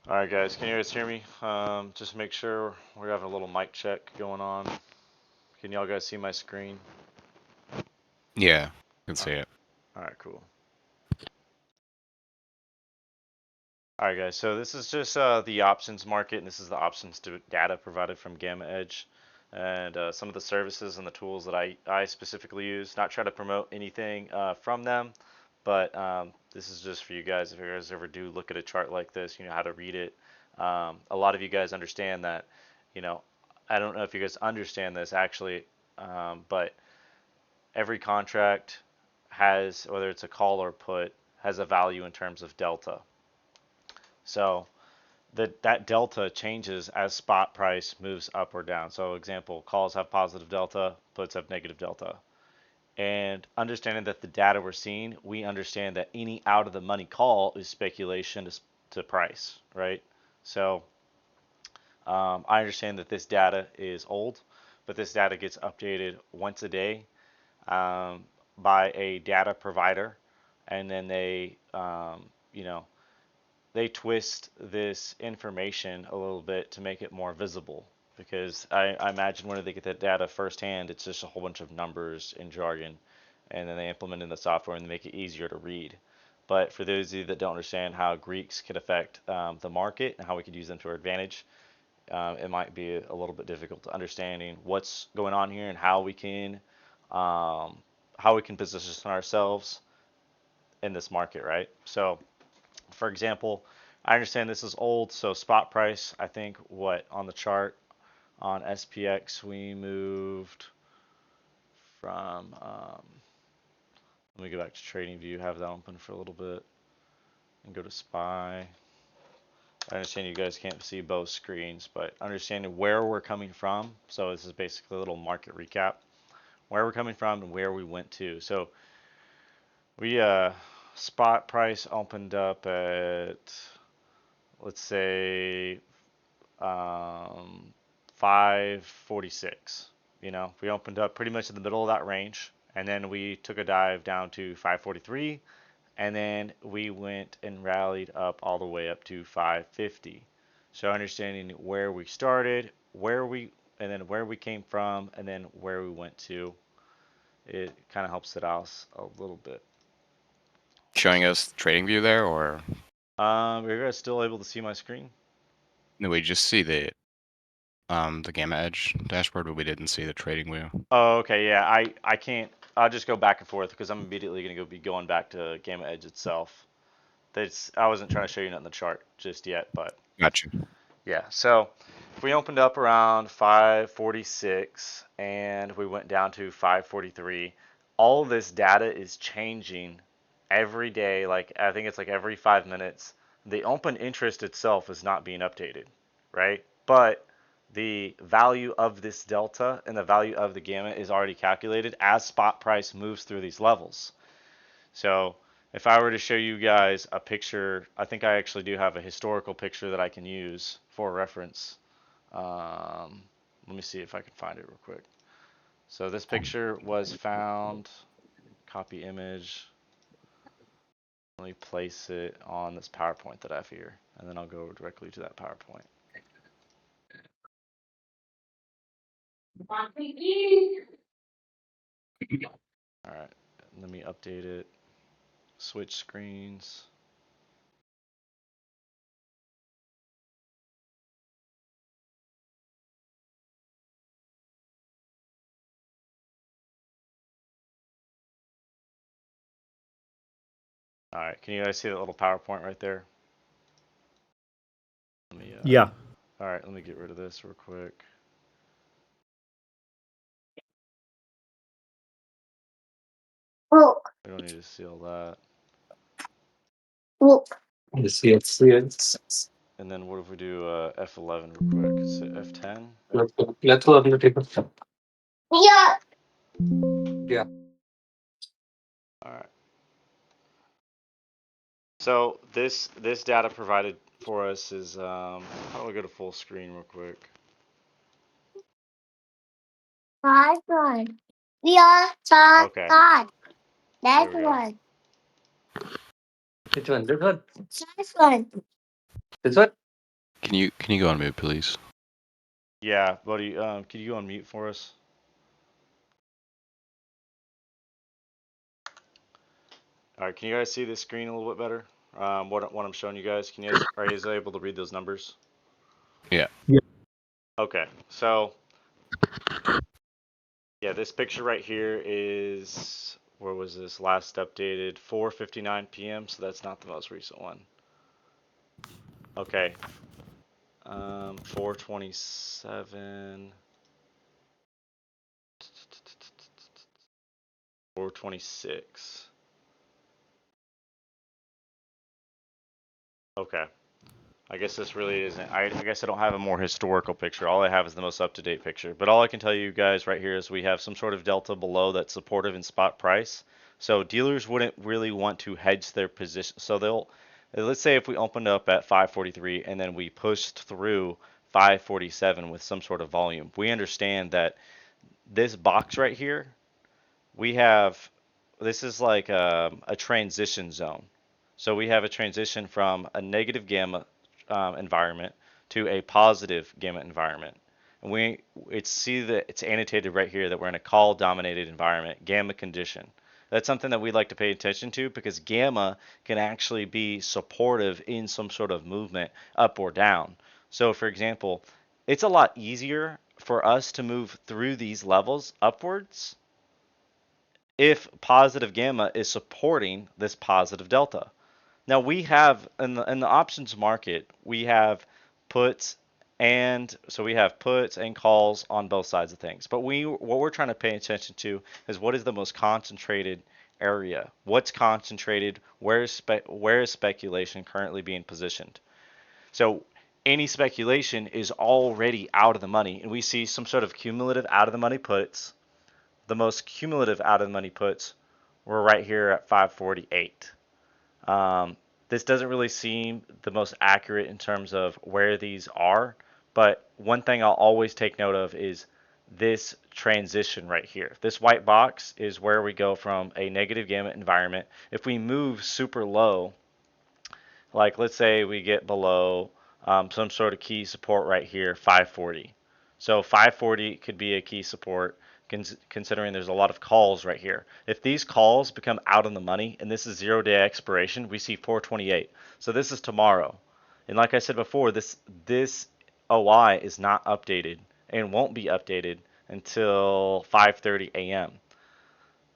All right, guys, can you guys hear me? Just make sure we're having a little mic check going on. Can y'all guys see my screen? Yeah, I can see it. All right, cool. All right, guys, so this is just the options market, and this is the options data provided from Gamma Edge, and some of the services and the tools that I specifically use. Not try to promote anything from them, but this is just for you guys. If you guys ever do look at a chart like this, you know how to read it. A lot of you guys understand that, you know, I don't know if you guys understand this actually, but every contract has, whether it's a call or put, has a value in terms of delta. So that delta changes as spot price moves up or down. So example, calls have positive delta, puts have negative delta. And understanding that the data we're seeing, we understand that any out of the money call is speculation to price, right? So I understand that this data is old, but this data gets updated once a day by a data provider, and then they, you know, they twist this information a little bit to make it more visible. Because I imagine when they get that data firsthand, it's just a whole bunch of numbers and jargon, and then they implement it in the software and they make it easier to read. But for those of you that don't understand how Greeks could affect the market and how we could use them to our advantage, it might be a little bit difficult to understanding what's going on here and how we can position ourselves in this market, right? So, for example, I understand this is old, so spot price, I think what on the chart on SPX we moved from, let me go back to trading view, have that open for a little bit, and go to SPY. I understand you guys can't see both screens, but understanding where we're coming from. So this is basically a little market recap, where we're coming from and where we went to. So we spot price opened up at, let's say, 546. You know, we opened up pretty much in the middle of that range, and then we took a dive down to 543, and then we went and rallied up all the way up to 550. So understanding where we started, and then where we came from, and then where we went to, it kind of helps it out a little bit. Showing us trading view there, or Are you guys still able to see my screen? no, we just see the Gamma Edge dashboard, but we didn't see the trading view. Oh, okay, yeah. I can't. I'll just go back and forth because I'm immediately gonna be going back to Gamma Edge itself. I wasn't trying to show you nothing in the chart just yet, but Gotcha. yeah. So if we opened up around 546 and we went down to 543, all this data is changing every day. Like I think it's like every 5 minutes. The open interest itself is not being updated, right? But the value of this delta and the value of the gamma is already calculated as spot price moves through these levels. So if I were to show you guys a picture, I think I actually do have a historical picture that I can use for reference. Let me see if I can find it real quick. So this picture was found, copy image. Let me place it on this PowerPoint that I have here, and then I'll go directly to that PowerPoint. All right, let me update it. Switch screens. All right, can you guys see that little PowerPoint right there? Let me, yeah. All right, let me get rid of this real quick. Look. We don't need to see all that. Look. See it. And then what if we do F11 real quick? So F10? Let's go on the table. Yeah. Yeah. All right. So this data provided for us is how do I go to full screen real quick? That's one. Yeah. Okay. That's There we go. one. Which one? This one? That's one. This one? Can you go on mute, please? Yeah, buddy. Can you go on mute for us? All right. Can you guys see this screen a little bit better? What I'm showing you guys. Are you able to read those numbers? Yeah. Okay. So yeah, this picture right here is, where was this last updated? 4:59 p.m. So that's not the most recent one. Okay. 427. 426. Okay. I guess this really isn't. I guess I don't have a more historical picture. All I have is the most up-to-date picture. But all I can tell you guys right here is we have some sort of delta below that's supportive in spot price. So dealers wouldn't really want to hedge their position. So let's say if we opened up at 543 and then we pushed through 547 with some sort of volume. We understand that this box right here, this is like a transition zone. So we have a transition from a negative gamma environment to a positive gamma environment. And it's annotated right here that we're in a call dominated environment, gamma condition. That's something that we like to pay attention to because gamma can actually be supportive in some sort of movement up or down. So for example, it's a lot easier for us to move through these levels upwards if positive gamma is supporting this positive delta. Now we have in the options market, we have puts and calls on both sides of things. But what we're trying to pay attention to is what is the most concentrated area? What's concentrated? Where is speculation currently being positioned? So any speculation is already out of the money, and we see some sort of cumulative out of the money puts. The most cumulative out of the money puts were right here at 548. This doesn't really seem the most accurate in terms of where these are, but one thing I'll always take note of is this transition right here. This white box is where we go from a negative gamma environment. If we move super low, like let's say we get below some sort of key support right here, 540. So 540 could be a key support considering there's a lot of calls right here. If these calls become out on the money, and this is 0-day expiration, we see 428. So this is tomorrow. And like I said before, this OI is not updated and won't be updated until 5:30 a.m.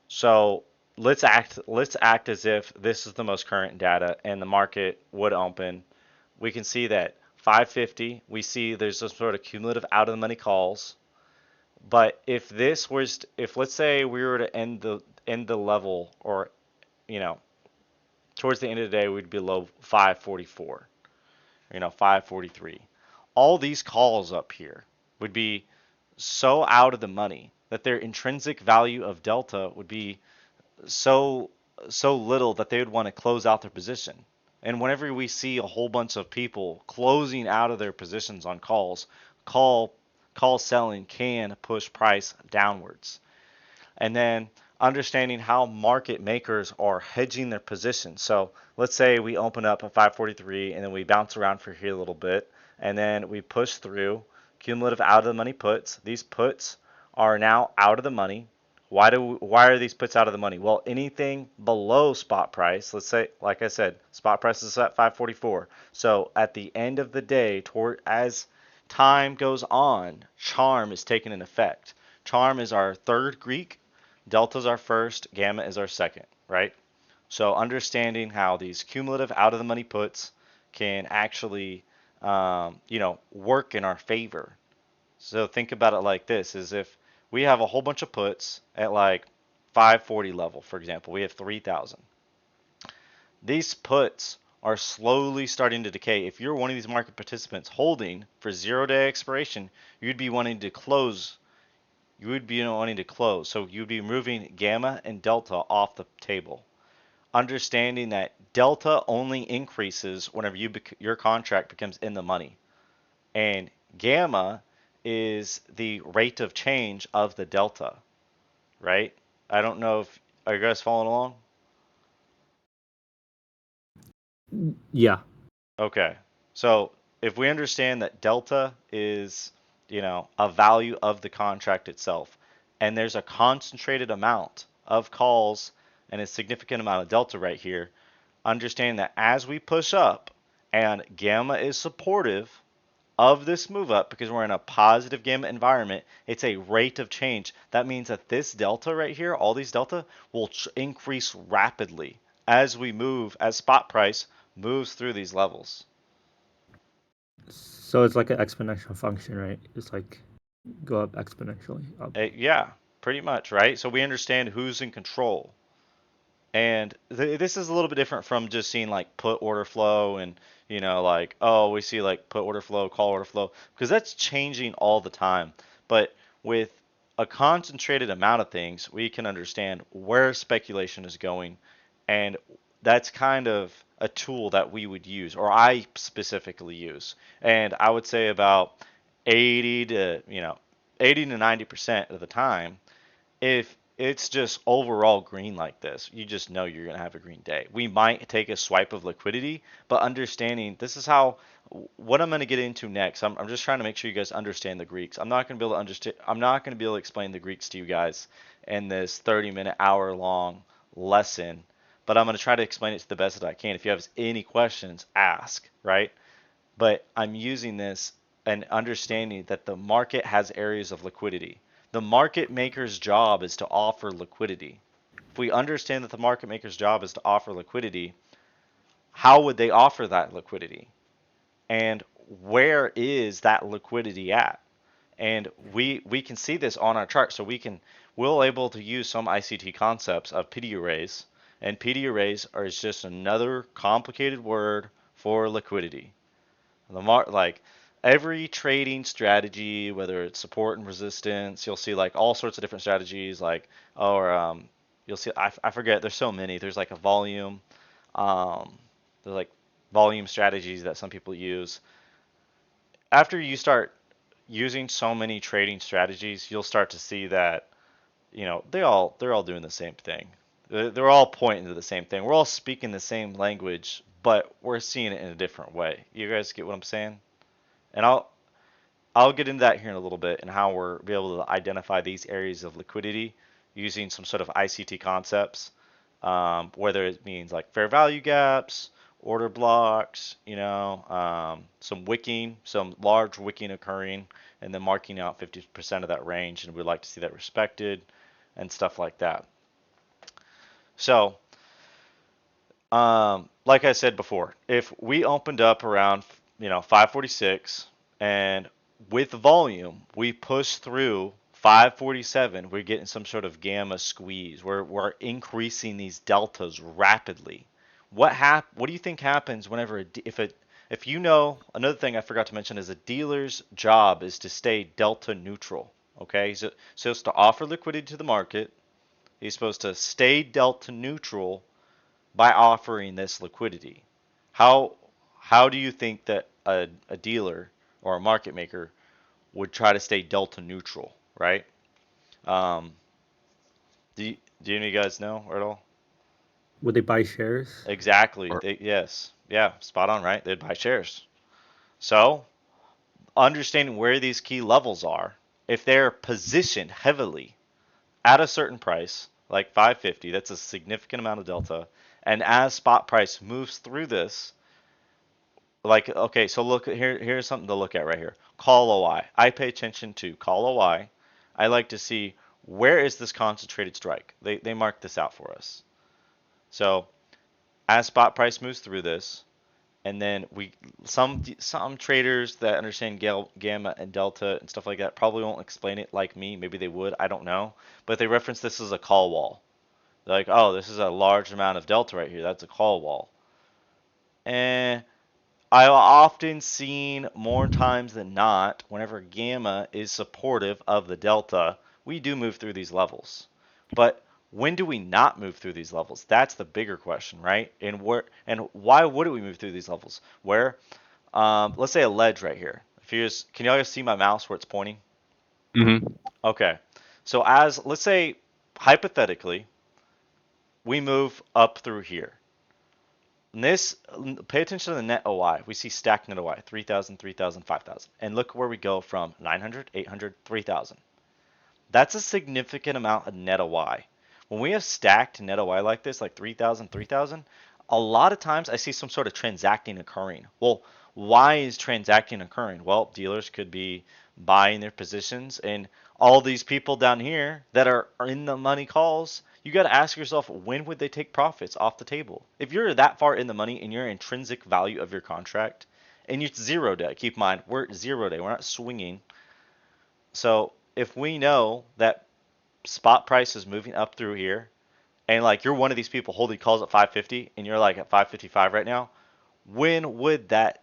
So let's act as if this is the most current data and the market would open. We can see that 550, we see there's some sort of cumulative out of the money calls. But if let's say we were to end the level, or towards the end of the day we'd be below 544, 543. All these calls up here would be so out of the money that their intrinsic value of delta would be so little that they would want to close out their position. And whenever we see a whole bunch of people closing out of their positions on calls, call selling can push price downwards. And then understanding how market makers are hedging their positions. So let's say we open up at 543 and then we bounce around for here a little bit and then we push through cumulative out of the money puts. These puts are now out of the money. Why are these puts out of the money? Well, anything below spot price, let's say, like I said, spot price is at 544. So at the end of the day, as time goes on, charm is taking an effect. Charm is our third Greek, delta is our first, gamma is our second, right? So understanding how these cumulative out of the money puts can actually, work in our favor. So think about it like this: is if we have a whole bunch of puts at like 540 level, for example, we have 3,000. These puts are slowly starting to decay. If you're one of these market participants holding for 0-day expiration, you'd be wanting to close. So you'd be moving gamma and delta off the table. Understanding that delta only increases whenever your contract becomes in the money. And gamma is the rate of change of the delta, right? I don't know if, are you guys following along? Yeah. Okay. So if we understand that delta is, a value of the contract itself, and there's a concentrated amount of calls and a significant amount of delta right here, understand that as we push up and gamma is supportive of this move up because we're in a positive gamma environment, it's a rate of change. That means that this delta right here, all these delta, will increase rapidly as we move, as spot price moves through these levels. So it's like an exponential function, right? It's like go up exponentially up. Yeah, pretty much, right? So we understand who's in control. And this is a little bit different from just seeing like put order flow and, like, oh, we see like put order flow, call order flow, because that's changing all the time. But with a concentrated amount of things, we can understand where speculation is going. And that's kind of a tool that we would use, or I specifically use. And I would say about 80 to, 80 to 90% of the time, if it's just overall green like this, you just know you're going to have a green day. We might take a swipe of liquidity, but understanding this is how, what I'm going to get into next. I'm just trying to make sure you guys understand the Greeks. I'm not going to be able to understand. I'm not going to be able to explain the Greeks to you guys in this 30-minute, hour-long lesson, but I'm going to try to explain it to the best that I can. If you have any questions, ask, right? But I'm using this and understanding that the market has areas of liquidity. The market maker's job is to offer liquidity. If we understand that the market maker's job is to offer liquidity, how would they offer that liquidity? And where is that liquidity at? And we can see this on our chart. So we'll able to use some ICT concepts of PD arrays. And PD arrays is just another complicated word for liquidity. Like every trading strategy, whether it's support and resistance, you'll see like all sorts of different strategies, like you'll see I forget. There's so many. There's like a volume. There's like volume strategies that some people use. After you start using so many trading strategies, you'll start to see that they're all doing the same thing. They're all pointing to the same thing. We're all speaking the same language, but we're seeing it in a different way. You guys get what I'm saying? And I'll get into that here in a little bit and how we're be able to identify these areas of liquidity using some sort of ICT concepts, whether it means like fair value gaps, order blocks, some wicking, some large wicking occurring, and then marking out 50% of that range, and we'd like to see that respected and stuff like that. So, like I said before, if we opened up around 546 and with volume we push through 547, we're getting some sort of gamma squeeze. We're increasing these deltas rapidly. What do you think happens whenever if another thing I forgot to mention is a dealer's job is to stay delta neutral. Okay, so it's to offer liquidity to the market. He's supposed to stay delta neutral by offering this liquidity. How do you think that a dealer or a market maker would try to stay delta neutral, right? Do any of you guys know at all? Would they buy shares? Exactly. Yes. Yeah, spot on, right? They'd buy shares. So, understanding where these key levels are, if they're positioned heavily at a certain price, like 550, that's a significant amount of delta. And as spot price moves through this, like, okay, so look here's something to look at right here. Call OI. I pay attention to call OI. I like to see where is this concentrated strike. They mark this out for us. So as spot price moves through this, and then some traders that understand gamma and delta and stuff like that probably won't explain it like me. Maybe they would. I don't know. But they reference this as a call wall. They're like, oh, this is a large amount of delta right here. That's a call wall. And I've often seen more times than not, whenever gamma is supportive of the delta, we do move through these levels. But when do we not move through these levels? That's the bigger question, right? And why wouldn't we move through these levels? Where, let's say a ledge right here. Can y'all see my mouse where it's pointing? Mm-hmm. Okay. So let's say, hypothetically, we move up through here. pay attention to the net OI. We see stacked net OI, 3,000, 3,000, 5,000. And look where we go from 900, 800, 3,000. That's a significant amount of net OI. When we have stacked net OI like this, like 3,000, 3,000, a lot of times I see some sort of transacting occurring. Well, why is transacting occurring? Well, dealers could be buying their positions, and all these people down here that are in the money calls, you got to ask yourself, when would they take profits off the table? If you're that far in the money and your intrinsic value of your contract, and it's 0 day, keep in mind, we're 0 day, we're not swinging. So if we know that spot price is moving up through here, and like you're one of these people holding calls at 550 and you're like at 555 right now, when would that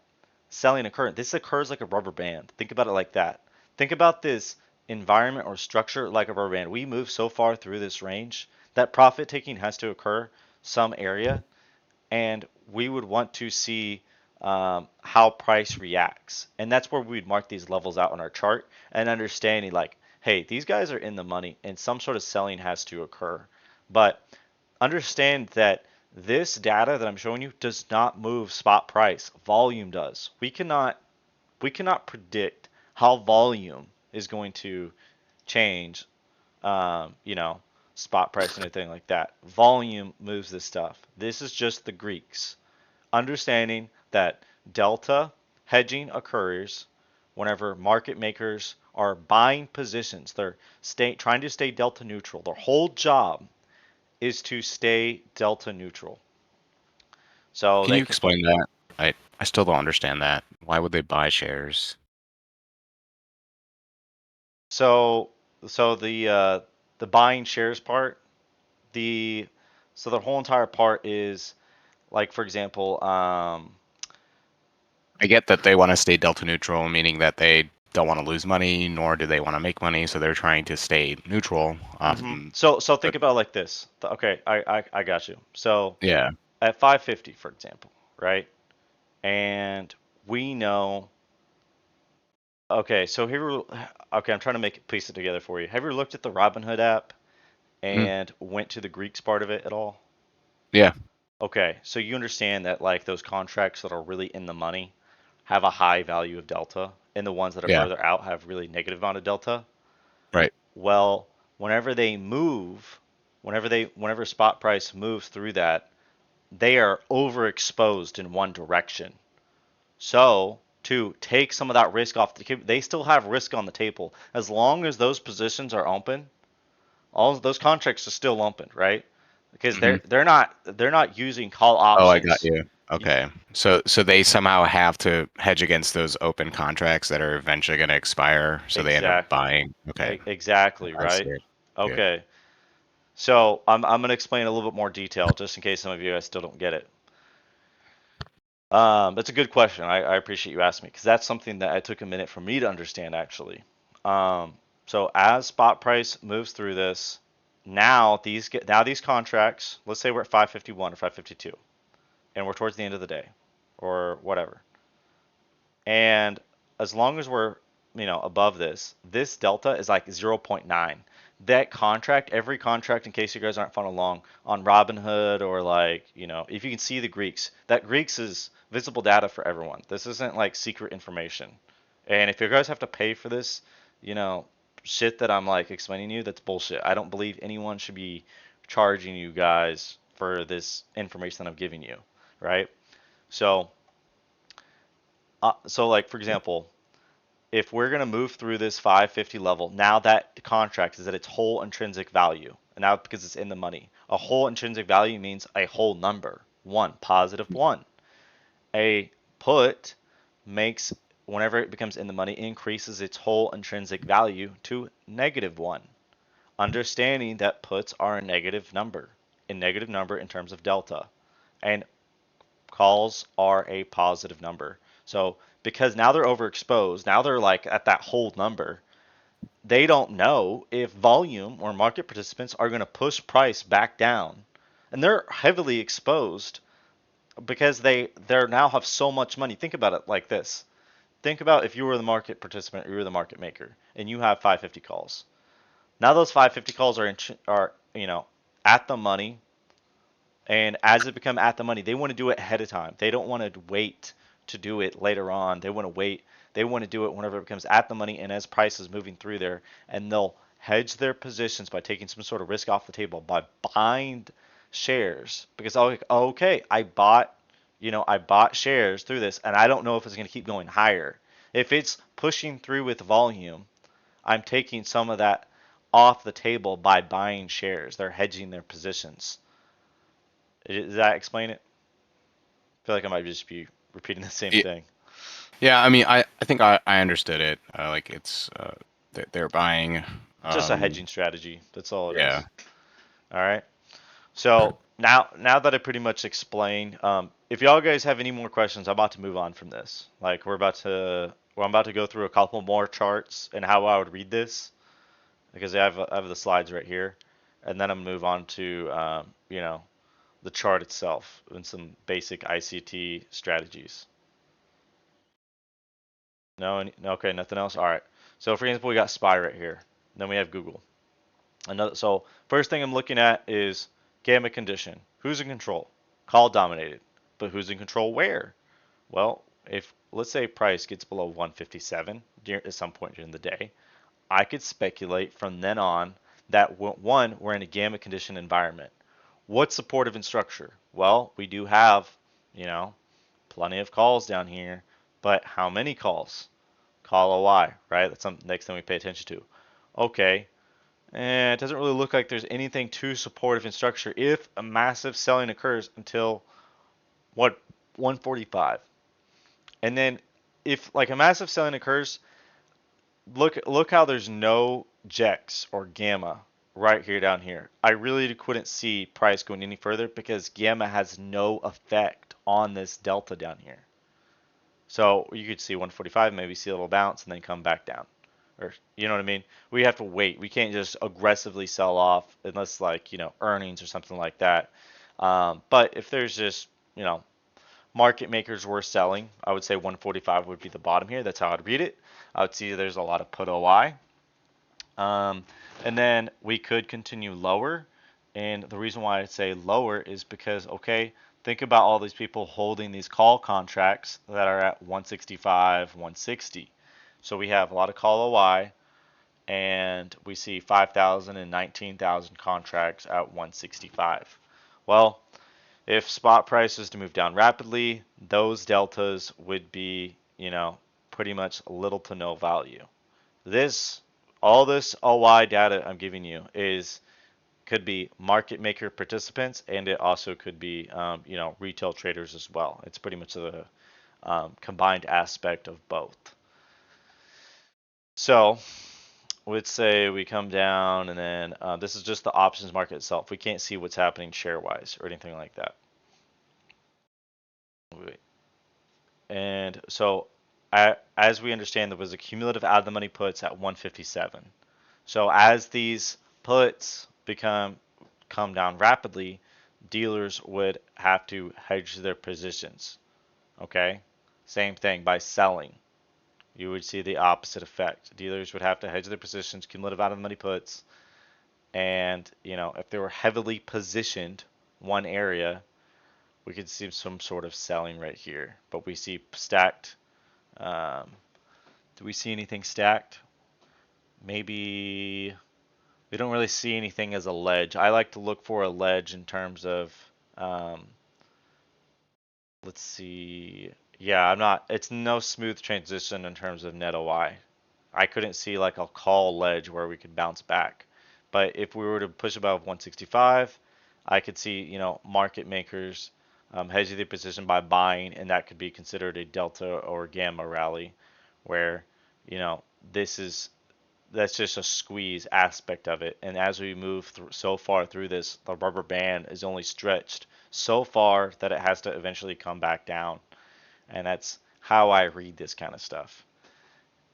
selling occur? This occurs like a rubber band. Think about it like that. Think about this environment or structure like a rubber band. We move so far through this range that profit taking has to occur some area, and we would want to see how price reacts. And that's where we'd mark these levels out on our chart and understanding like, hey, these guys are in the money and some sort of selling has to occur. But understand that this data that I'm showing you does not move spot price. Volume does. We cannot predict how volume is going to change, spot price and anything like that. Volume moves this stuff. This is just the Greeks. Understanding that delta hedging occurs whenever market makers are buying positions. They're trying to stay delta neutral. Their whole job is to stay delta neutral. So Can you explain that? I still don't understand that. Why would they buy shares? So the buying shares part, the whole entire part is like, for example, I get that they want to stay delta neutral, meaning that they don't want to lose money, nor do they want to make money, so they're trying to stay neutral. So think about it like this. Okay, I got you. So Yeah. at 550, for example, right? And we know. Okay, so okay, I'm trying to piece it together for you. Have you ever looked at the Robinhood app and went to the Greeks part of it at all? Yeah. Okay, so you understand that like those contracts that are really in the money have a high value of delta, and the ones that are Yeah. further out have really negative amount of delta. Right. Well, whenever they move, whenever spot price moves through that, they are overexposed in one direction. So to take some of that risk off they still have risk on the table. As long as those positions are open, all of those contracts are still open, right? Because they're not using call Oh, I got options. you. Okay. So they somehow have to hedge against those open contracts that are eventually going to expire, so they end up Exactly. buying. Okay. Exactly, I see right? it. Yeah. Okay. So I'm going to explain a little bit more detail just in case some of you guys still don't get it. That's a good question. I appreciate you asking me because that's something that it took a minute for me to understand actually. So as spot price moves through this, now these contracts, let's say we're at 551 or 552, and we're towards the end of the day, or whatever. And as long as we're above this delta is like 0.9. That contract, every contract, in case you guys aren't following along on Robinhood or like, if you can see the Greeks, that Greeks is visible data for everyone. This isn't like secret information. And if you guys have to pay for this, shit that I'm like explaining to you, that's bullshit. I don't believe anyone should be charging you guys for this information that I'm giving you, right? So like for example, if we're going to move through this 550 level, now that contract is at its whole intrinsic value. And now because it's in the money, a whole intrinsic value means a whole number, positive one. A put makes, whenever it becomes in the money, increases its whole intrinsic value to -1. Understanding that puts are a negative number in terms of delta. And calls are a positive number. So because now they're overexposed, now they're like at that whole number, they don't know if volume or market participants are going to push price back down. And they're heavily exposed because they now have so much money. Think about it like this. Think about if you were the market participant or you were the market maker and you have 550 calls. Now those 550 calls are at the money, And as it become at the money, they want to do it ahead of time. They don't want to wait to do it later on. They want to wait. They want to do it whenever it becomes at the money and as price is moving through there. And they'll hedge their positions by taking some sort of risk off the table by buying shares. Because okay, I bought shares through this, and I don't know if it's going to keep going higher. If it's pushing through with volume, I'm taking some of that off the table by buying shares. They're hedging their positions. Does that explain it? I feel like I might just be repeating the same thing. Yeah, I mean, I think I understood it. Like it's they're buying. Just a hedging strategy. That's all it Yeah. is. All right. So now that I pretty much explained, if y'all guys have any more questions, I'm about to move on from this. Like I'm about to go through a couple more charts and how I would read this, because I have the slides right here, and then I'm gonna move on to the chart itself and some basic ICT strategies. No, okay, nothing else. All right. So for example, we got SPY right here. Then we have Google. So first thing I'm looking at is gamma condition. Who's in control? Call dominated. But who's in control where? Well, if let's say price gets below 157 at some point during the day, I could speculate from then on that we're in a gamma condition environment. What's supportive in structure? Well, we do have, plenty of calls down here, but how many calls? Call OI, right? That's the next thing we pay attention to. Okay, and it doesn't really look like there's anything too supportive in structure if a massive selling occurs until 145. And then if like a massive selling occurs, look how there's no JEX or gamma right here down here. I really couldn't see price going any further because gamma has no effect on this delta down here. So you could see 145, maybe see a little bounce and then come back down. Or you know what I mean? We have to wait. We can't just aggressively sell off unless like, earnings or something like that. But if there's just, market makers were selling, I would say 145 would be the bottom here. That's how I'd read it. I would see there's a lot of put OI. And then we could continue lower. And the reason why I say lower is because, okay, think about all these people holding these call contracts that are at 165, 160. So we have a lot of call OI, and we see 5,000 and 19,000 contracts at 165. Well, if spot prices to move down rapidly, those deltas would be, pretty much little to no value. All this OI data I'm giving you could be market maker participants, and it also could be, retail traders as well. It's pretty much a combined aspect of both. So let's say we come down, and then this is just the options market itself. We can't see what's happening share-wise or anything like that. And so as we understand, there was a cumulative out of the money puts at 157. So as these puts come down rapidly, dealers would have to hedge their positions. Okay? Same thing by selling. You would see the opposite effect. Dealers would have to hedge their positions, cumulative out of the money puts, and if they were heavily positioned one area, we could see some sort of selling right here. But we see stacked. Do we see anything stacked? Maybe we don't really see anything as a ledge. I like to look for a ledge in terms of, let's see. Yeah, it's no smooth transition in terms of net OI. I couldn't see like a call ledge where we could bounce back. But if we were to push above 165, I could see, market makers hedging their position by buying, and that could be considered a delta or gamma rally, where, that's just a squeeze aspect of it. And as we move so far through this, the rubber band is only stretched so far that it has to eventually come back down. And that's how I read this kind of stuff.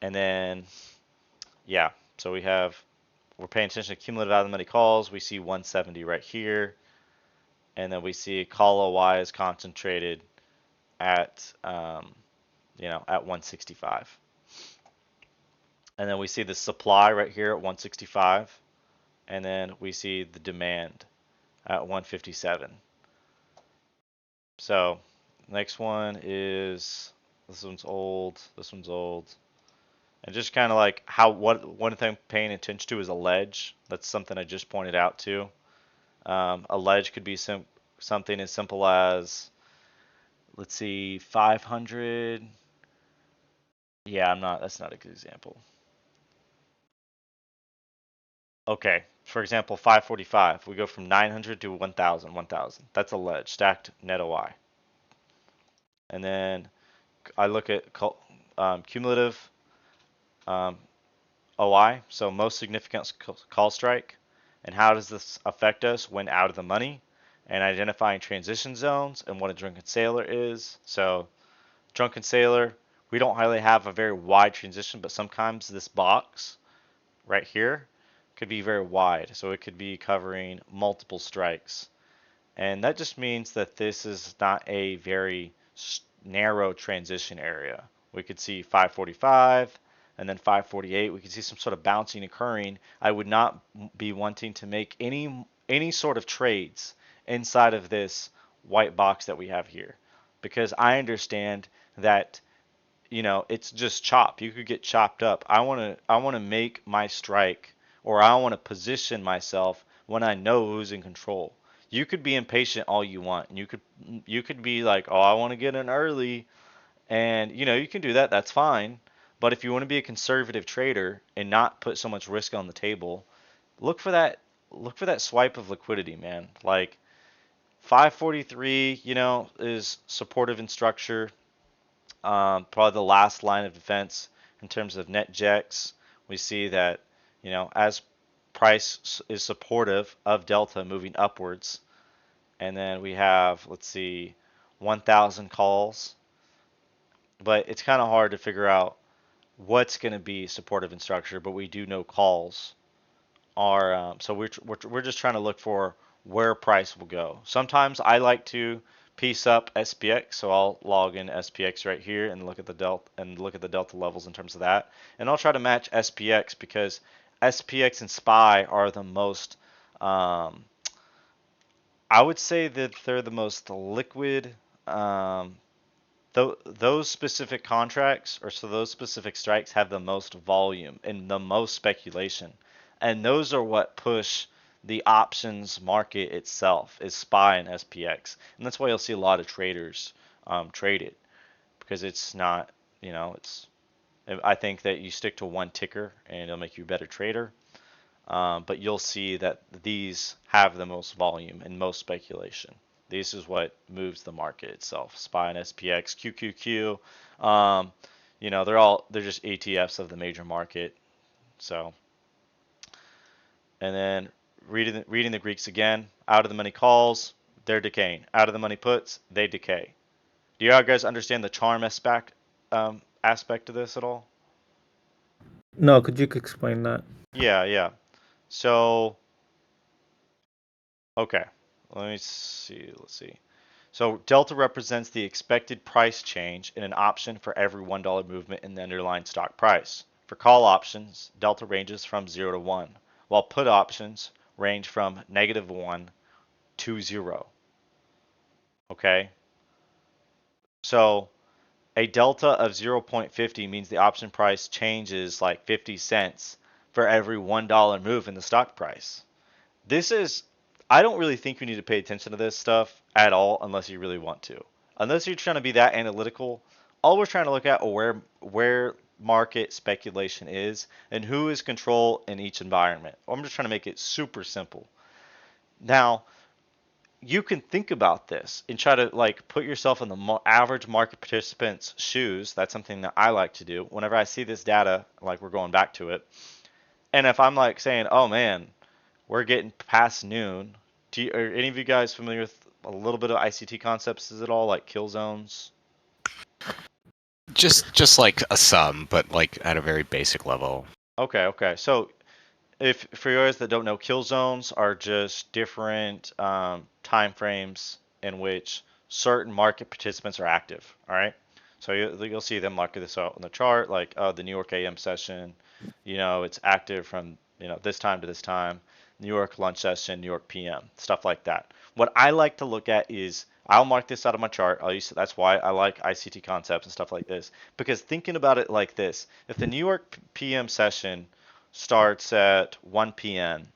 And then, yeah, so we're paying attention to cumulative out of the money calls. We see 170 right here. And then we see call OI is concentrated at, at 165. And then we see the supply right here at 165. And then we see the demand at 157. So next one is, this one's old, and just kind of like what one thing I'm paying attention to is a ledge. That's something I just pointed out too. A ledge could be something as simple as, let's see, 500. Yeah, that's not a good example. Okay, for example, 545. We go from 900 to 1000, 1000. That's a ledge, stacked net OI. And then I look at cumulative OI, so most significant call strike, and how does this affect us when out of the money, and identifying transition zones and what a drunken sailor is. So drunken sailor, we don't really have a very wide transition, but sometimes this box right here could be very wide, so it could be covering multiple strikes, and that just means that this is not a very narrow transition area. We could see 545 and then 548. We could see some sort of bouncing occurring. I would not be wanting to make any sort of trades inside of this white box that we have here, because I understand that, it's just chop. You could get chopped up. I want to make my strike, or I want to position myself when I know who's in control. You could be impatient all you want, and you could be like, "Oh, I want to get in early." And you can do that. That's fine. But if you want to be a conservative trader and not put so much risk on the table, look for that swipe of liquidity, man. Like 543, is supportive in structure. Probably the last line of defense in terms of net jacks. We see that, as price is supportive of Delta moving upwards, and then we have, let's see, 1,000 calls, but it's kind of hard to figure out what's going to be supportive in structure, but we do know calls are, so we're just trying to look for where price will go. Sometimes I like to piece up SPX, so I'll log in SPX right here and look at the delta levels in terms of that, and I'll try to match SPX because SPX and SPY are the most, I would say that they're the most liquid. Those specific contracts, or so those specific strikes, have the most volume and the most speculation, and those are what push the options market itself, is SPY and SPX, and that's why you'll see a lot of traders trade it, because it's not, it's. I think that you stick to one ticker and it'll make you a better trader. But you'll see that these have the most volume and most speculation. This is what moves the market itself. SPY and SPX, QQQ, they're just ETFs of the major market. So, and then reading the Greeks again. Out of the money calls, they're decaying. Out of the money puts, they decay. Do you guys understand the charm aspect of this at all? No, could you explain that? Yeah. So, okay. Let's see. So delta represents the expected price change in an option for every $1 movement in the underlying stock price. For call options, delta ranges from 0 to 1, while put options range from -1 to 0. Okay? So a delta of 0.50 means the option price changes like 50 cents for every $1 move in the stock price. I don't really think you need to pay attention to this stuff at all unless you really want to. Unless you're trying to be that analytical, all we're trying to look at are where market speculation is and who is control in each environment. I'm just trying to make it super simple. Now, you can think about this and try to like put yourself in the average market participant's shoes. That's something that I like to do. Whenever I see this data, like we're going back to it, and if I'm like saying, "Oh man, we're getting past noon." Are any of you guys familiar with a little bit of ICT concepts? Is it all like kill zones? Just like a sum, but like at a very basic level. Okay. So, if for you guys that don't know, kill zones are just different time frames in which certain market participants are active. All right. So you'll see them mark this out on the chart, like the New York AM session. It's active from this time to this time. New York lunch session, New York PM, stuff like that. What I like to look at is I'll mark this out of my chart. That's why I like ICT concepts and stuff like this. Because thinking about it like this, if the New York PM session starts at 1 p.m.,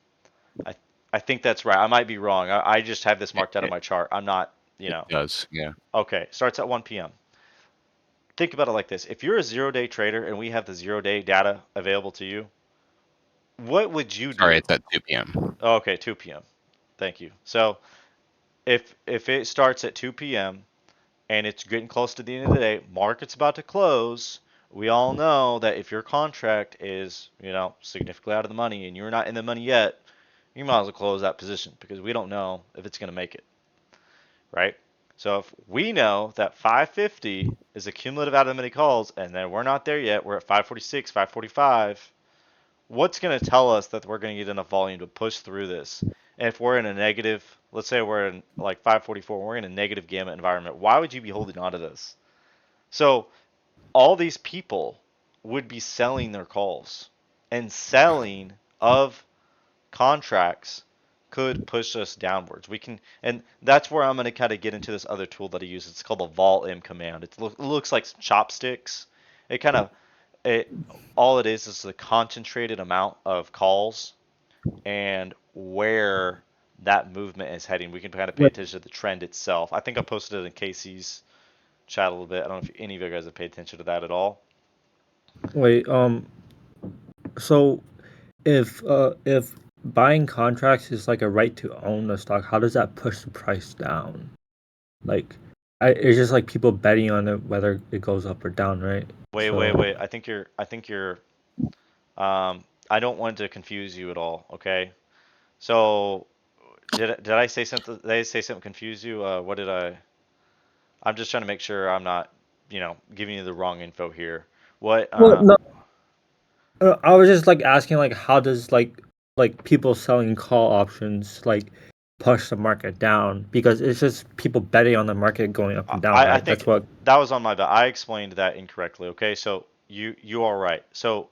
I I think that's right. I might be wrong. I just have this marked out of It, my chart. I'm not, it does, yeah. Okay, starts at 1 p.m. Think about it like this. If you're a 0-day trader and we have the 0-day data available to you, what would you Sorry, do? it's at 2 p.m. Okay, 2 p.m. Thank you. So if it starts at 2 p.m. and it's getting close to the end of the day, market's about to close, we all know that if your contract is, significantly out of the money and you're not in the money yet, you might as well close that position because we don't know if it's going to make it, right? So if we know that 550 is a cumulative out of the money calls and then we're not there yet, we're at 546, 545, what's going to tell us that we're going to get enough volume to push through this? And if we're in a negative, let's say we're in like 544, we're in a negative gamma environment, why would you be holding on to this? So all these people would be selling their calls, and selling of contracts could push us downwards. And that's where I'm going to kind of get into this other tool that I use. It's called the vol-im command. It looks like chopsticks. It kind of it all it is a concentrated amount of calls and where that movement is heading. We can kind of pay Wait, attention to the trend itself. I think I posted it in Casey's chat a little bit. I don't know if any of you guys have paid attention to that at all. wait. So if buying contracts is like a right to own the stock, how does that push the price down? Like, it's just like people betting on it whether it goes up or down, right? Wait. I think you're I don't want to confuse you at all, okay? So did I say something? Did I say something confuse you? What did I? I'm just trying to make sure I'm not, giving you the wrong info here. What? Well, no, I was just like asking like how does like people selling call options like push the market down because it's just people betting on the market going up and down, I right? That's think what. that was on my bad. I explained that incorrectly. Okay, so you are right. So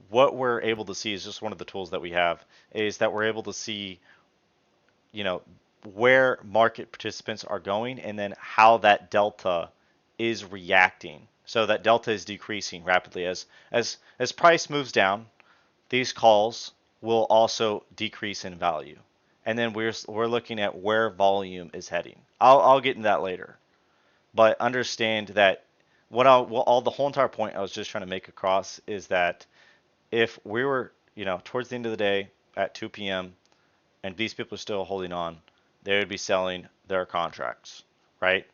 what we're able to see is just one of the tools that we have is that we're able to see, you know, where market participants are going and then how that delta is reacting. So that delta is decreasing rapidly as price moves down. These calls will also decrease in value. And then we're looking at where volume is heading. I'll get into that later. But understand that all the whole entire point I was just trying to make across is that if we were, towards the end of the day at 2 p.m. and these people are still holding on, they would be selling their contracts, right?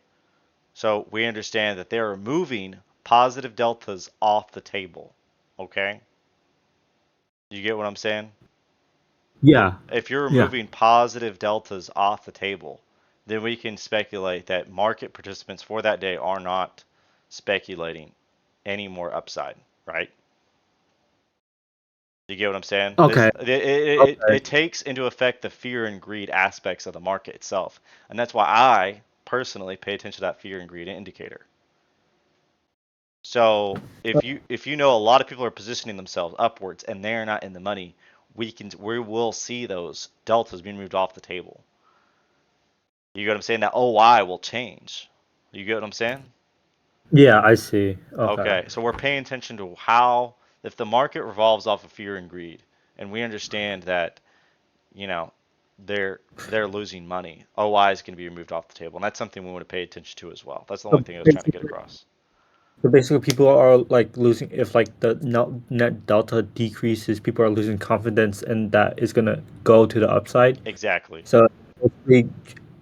So we understand that they are moving positive deltas off the table. Okay? You get what I'm saying? Yeah, If you're yeah. removing positive deltas off the table, then we can speculate that market participants for that day are not speculating any more upside, right? You get what I'm saying? Okay. It takes into effect the fear and greed aspects of the market itself, and that's why I personally pay attention to that fear and greed indicator. So if you know a lot of people are positioning themselves upwards and they're not in the money, we will see those deltas being moved off the table. You get what I'm saying? That OI will change. You get what I'm saying? Yeah, I see. Okay. Okay, so we're paying attention to how, if the market revolves off of fear and greed, and we understand that, you know, they're losing money, OI is going to be removed off the table, and that's something we want to pay attention to as well. That's the only So thing I was trying to get basically, across. so basically people are like losing if like the net delta decreases, people are losing confidence and that is gonna go to the upside. Exactly. So it basically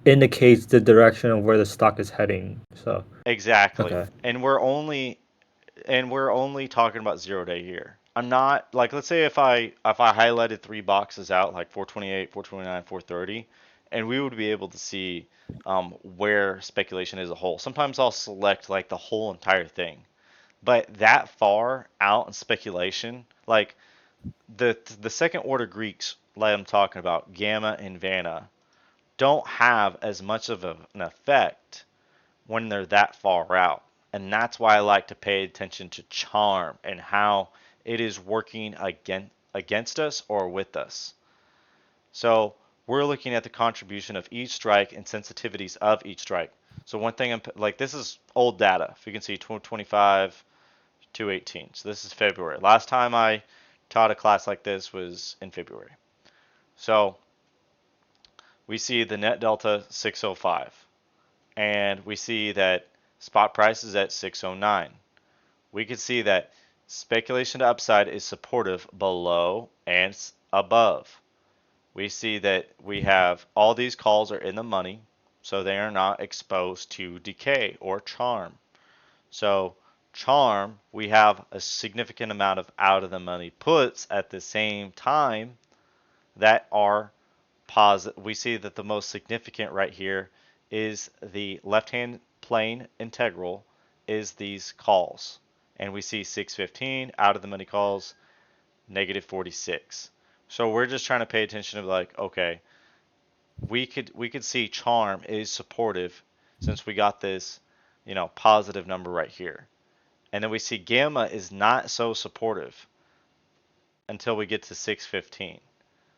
indicates the direction of where the stock is heading. So Exactly. okay. And we're only talking about 0 day here. I'm not like, let's say if I highlighted three boxes out like 428, 429, 430, and we would be able to see where speculation is a whole. Sometimes I'll select like the whole entire thing, but that far out in speculation, like the second order Greeks, like I'm talking about, Gamma and Vanna, don't have as much of an effect when they're that far out. And that's why I like to pay attention to charm and how it is working against us or with us. So we're looking at the contribution of each strike and sensitivities of each strike. So one thing, like this is old data. If you can see 25, 218. So this is February. Last time I taught a class like this was in February. So we see the net delta 605. And we see that spot price is at 609. We can see that speculation to upside is supportive below and above. We see that we have all these calls are in the money, so they are not exposed to decay or charm. So charm, we have a significant amount of out of the money puts at the same time that are positive. We see that the most significant right here is the left-hand plane integral is these calls. And we see 615 out of the money calls, negative 46. So we're just trying to pay attention to like, okay, we could see charm is supportive since we got this, positive number right here. And then we see gamma is not so supportive until we get to 615.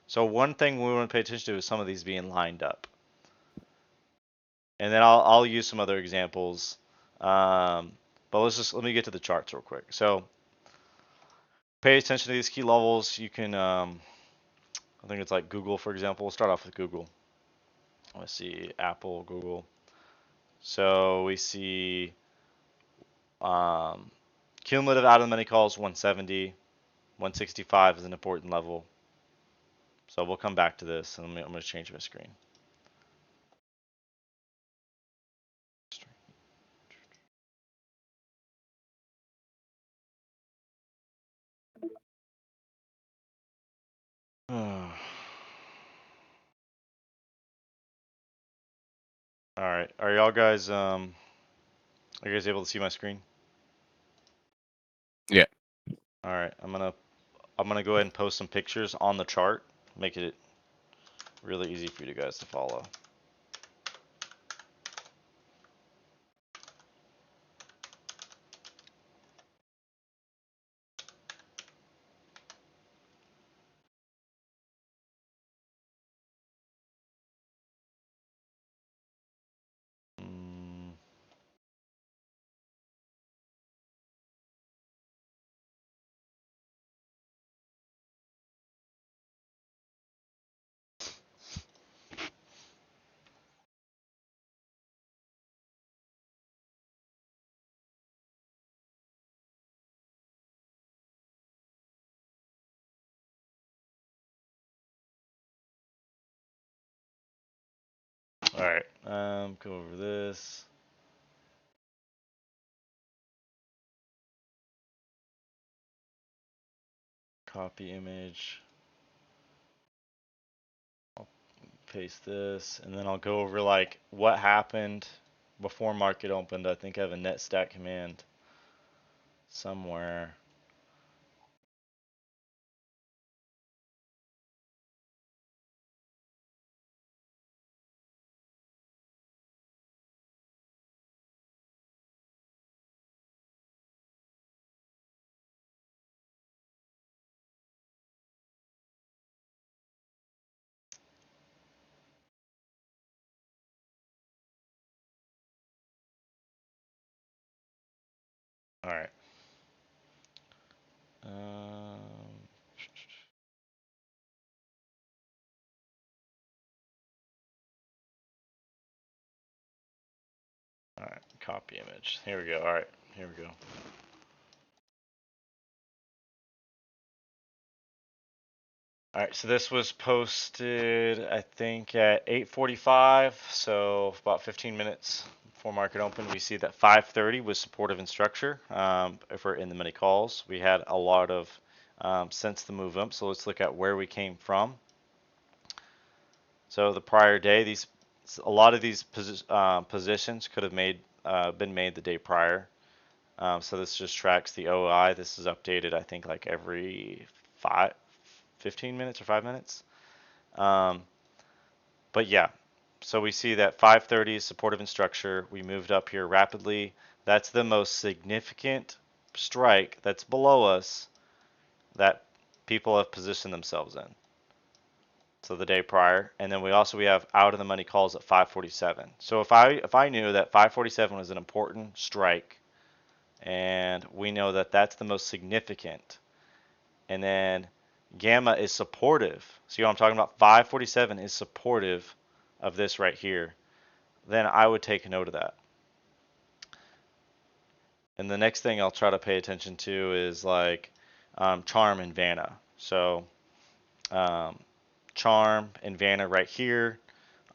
So one thing we want to pay attention to is some of these being lined up. And then I'll use some other examples. But let me get to the charts real quick. So pay attention to these key levels. You can, I think it's like Google, for example. We'll start off with Google. Let's see, Apple, Google. So we see cumulative out of the money calls 170, 165 is an important level. So we'll come back to this, and I'm going to change my screen. All right, are y'all guys are you guys able to see my screen? Yeah. All right, I'm gonna go ahead and post some pictures on the chart, make it really easy for you guys to follow. All right, go over this. Copy image. I'll paste this, and then I'll go over like what happened before market opened. I think I have a net stat command somewhere. All right. All right, copy image. Here we go. All right, here we go. All right, so this was posted, I think, at 8:45, so about 15 minutes before market open. We see that 5:30 was supportive in structure. If we're in the money calls, we had a lot of since the move up. So let's look at where we came from. So the prior day, a lot of these positions could have been made the day prior. So this just tracks the OI. This is updated, I think, like every 15 minutes or 5 minutes. But yeah, so we see that 530 is supportive in structure. We moved up here rapidly. That's the most significant strike that's below us that people have positioned themselves in. so the day prior, and then we have out of the money calls at 547. So if I knew that 547 was an important strike, and we know that that's the most significant, and then gamma is supportive. See what I'm talking about? 547 is supportive of this right here. Then I would take note of that. And the next thing I'll try to pay attention to is like Charm and Vanna. So Charm and Vanna right here,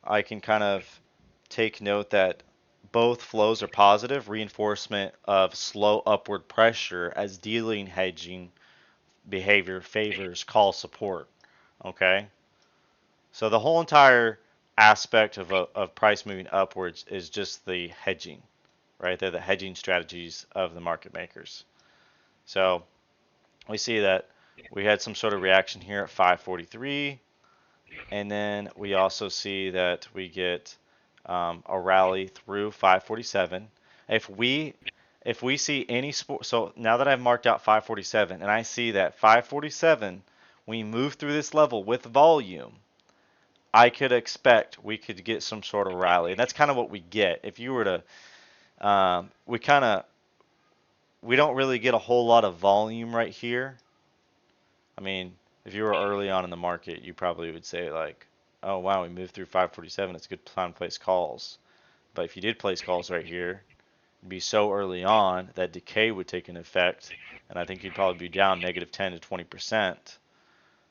I can kind of take note that both flows are positive, reinforcement of slow upward pressure as dealing hedging behavior favors call support. Okay, so the whole entire aspect of price moving upwards is just the hedging, right? They're the hedging strategies of the market makers. So we see that we had some sort of reaction here at 543, and then we also see that we get a rally through 547. If we see any so now that I've marked out 547 and I see that 547, we move through this level with volume, I could expect we could get some sort of rally, and that's kind of what we get. If you were to, we don't really get a whole lot of volume right here. I mean, if you were early on in the market, you probably would say like, oh wow, we moved through 547. It's a good time to place calls. But if you did place calls right here, it'd be so early on that decay would take an effect, and I think you'd probably be down negative 10 to 20%,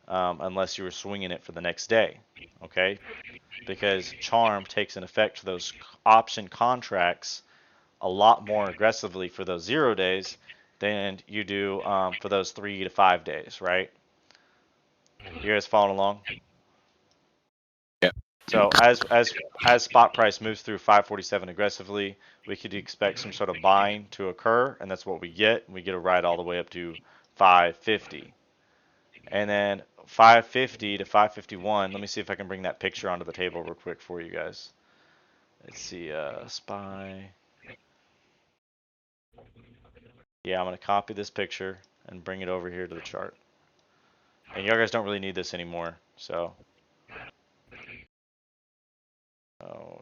unless you were swinging it for the next day. Okay, because charm takes an effect for those option contracts a lot more aggressively for those 0 days than you do for those 3 to 5 days, right? You guys following along? Yeah. So as spot price moves through 547 aggressively, we could expect some sort of buying to occur, and that's what we get. We get a ride all the way up to 550. And then 550 to 551, let me see if I can bring that picture onto the table real quick for you guys. Let's see, SPY. Yeah, I'm going to copy this picture and bring it over here to the chart. And you guys don't really need this anymore, so. Oh.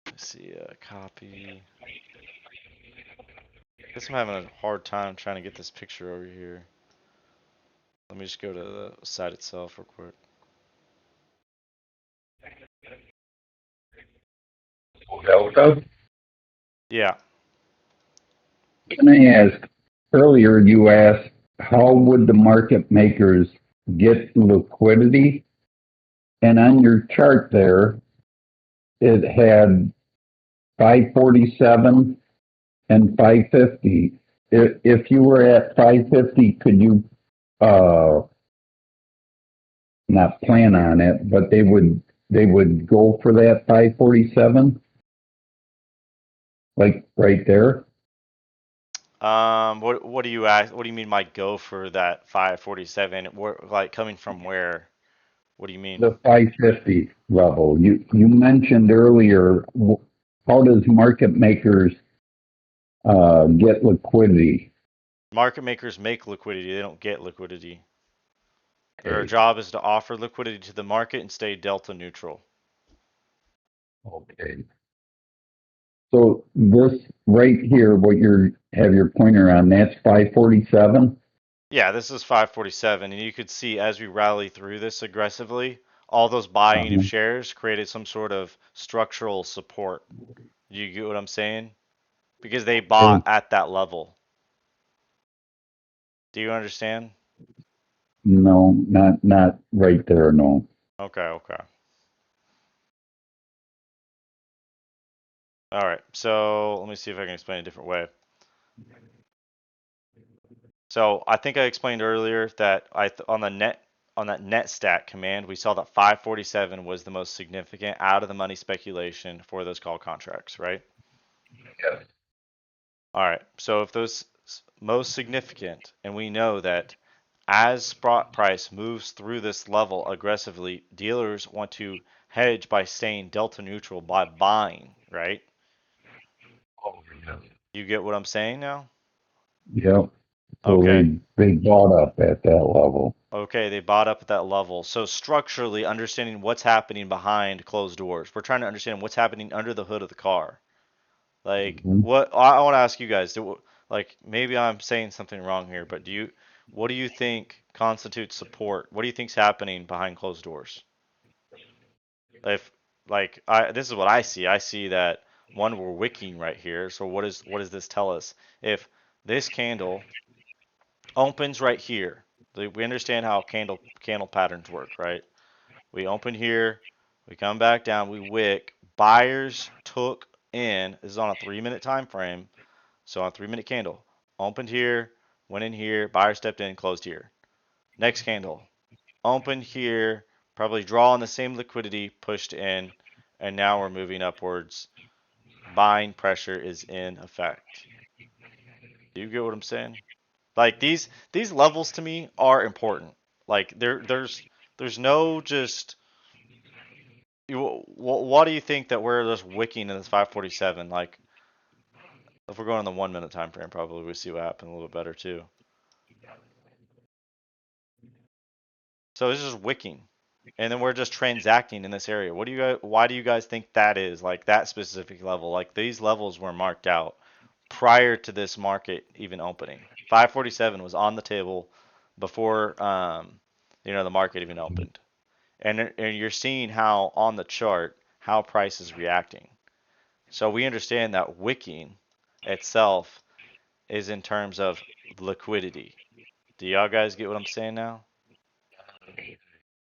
Let's see, copy. I guess I'm having a hard time trying to get this picture over here. Let me just go to the site itself real quick. Delta? Yeah. Can I ask, earlier you asked, how would the market makers get liquidity? And on your chart there, it had 547 and 550. If you were at 550, could you not plan on it, but they would go for that 547? Like right there? What do you ask? What do you mean by go for that 547? Like coming from where? What do you mean? The 550 level. You mentioned earlier, how does market makers get liquidity? Market makers make liquidity. They don't get liquidity. Their Okay. job is to offer liquidity to the market and stay delta neutral. Okay. So this right here, what you have your pointer on, that's 547? Yeah, this is 547, and you could see as we rally through this aggressively, all those buying of shares created some sort of structural support. You get what I'm saying? Because they bought at that level. Do you understand? No, not right there, no. Okay. All right, so let me see if I can explain a different way. So I think I explained earlier that on that net stat command, we saw that 547 was the most significant out of the money speculation for those call contracts, right? Yes. All right, so if those most significant, and we know that as spot price moves through this level aggressively, dealers want to hedge by staying delta neutral by buying, right? Oh, yes. You get what I'm saying now? Yep. So Okay. they bought up at that level. Okay, they bought up at that level. So structurally, understanding what's happening behind closed doors. We're trying to understand what's happening under the hood of the car. Like, Mhm. what I want to ask you guys, like maybe I'm saying something wrong here, but what do you think constitutes support? What do you think's happening behind closed doors? If like this is what I see. I see that one, we're wicking right here. So what does this tell us? If this candle opens right here, we understand how candle patterns work, right? We open here, we come back down, we wick. Buyers took in. This is on a 3-minute time frame, so on a 3-minute candle. Opened here, went in here, buyer stepped in, closed here. Next candle, opened here, probably draw on the same liquidity, pushed in, and now we're moving upwards. Buying pressure is in effect. Do you get what I'm saying? Like these levels to me are important. Like there's no just what do you think that we're just wicking in this 547? Like if we're going on the 1 minute time frame, probably we see what happened a little bit better too. So it's just wicking, and then we're just transacting in this area. What do you guys? Why do you guys think that is? Like that specific level? Like these levels were marked out prior to this market even opening. 547 was on the table before the market even opened. And you're seeing how on the chart how price is reacting. So we understand that wicking itself is in terms of liquidity. Do y'all guys get what I'm saying now?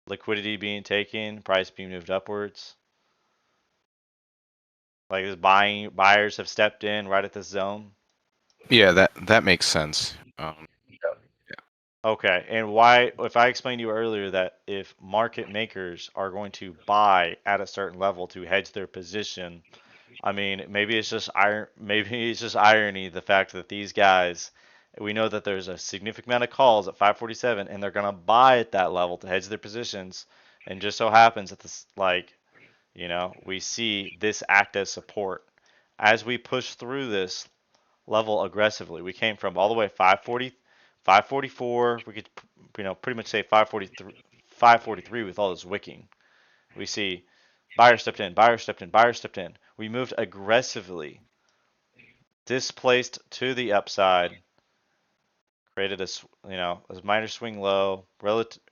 Liquidity being taken, price being moved upwards. Like this buyers have stepped in right at this zone. Yeah, that makes sense. Okay, and why, if I explained to you earlier that if market makers are going to buy at a certain level to hedge their position, I mean, maybe it's just irony the fact that these guys, we know that there's a significant amount of calls at 547 and they're going to buy at that level to hedge their positions, and just so happens that this we see this act as support as we push through this level aggressively. We came from all the way 540, 544. We could, pretty much say 543, 543 with all this wicking. We see buyer stepped in, buyer stepped in, buyer stepped in. We moved aggressively, displaced to the upside, created a minor swing low, relative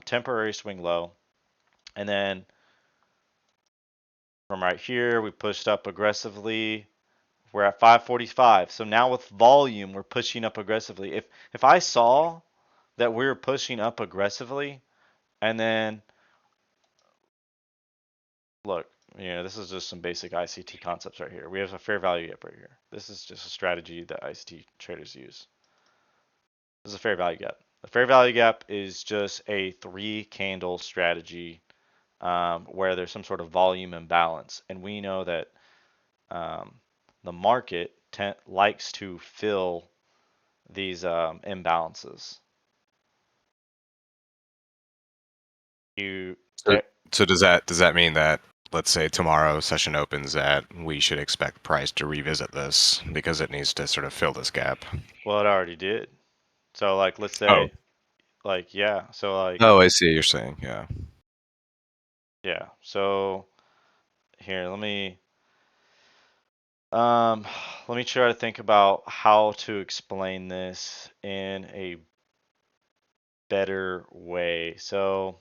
temporary swing low, and then from right here we pushed up aggressively. We're at 545. So now with volume, we're pushing up aggressively. If I saw that we were pushing up aggressively, and then look, this is just some basic ICT concepts right here. We have a fair value gap right here. This is just a strategy that ICT traders use. This is a fair value gap. The fair value gap is just a 3-candle strategy where there's some sort of volume imbalance, and we know that the market likes to fill these imbalances. You So, so does that mean that, let's say tomorrow session opens, that we should expect price to revisit this because it needs to sort of fill this gap? Well, it already did. So like let's Oh. say yeah. So Oh, I see what you're saying. Yeah. yeah. So here, um let me try to think about how to explain this in a better way. So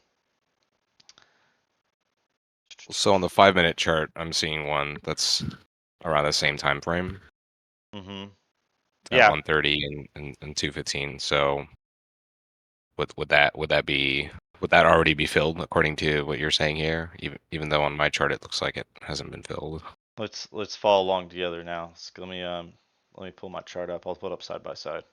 So on the 5-minute chart, I'm seeing one that's around the same time frame mhm. at Yeah. 1:30 and 2:15. So would that already be filled according to what you're saying here? Even though on my chart it looks like it hasn't been filled. Let's follow along together now. Let me pull my chart up. I'll put it up side by side.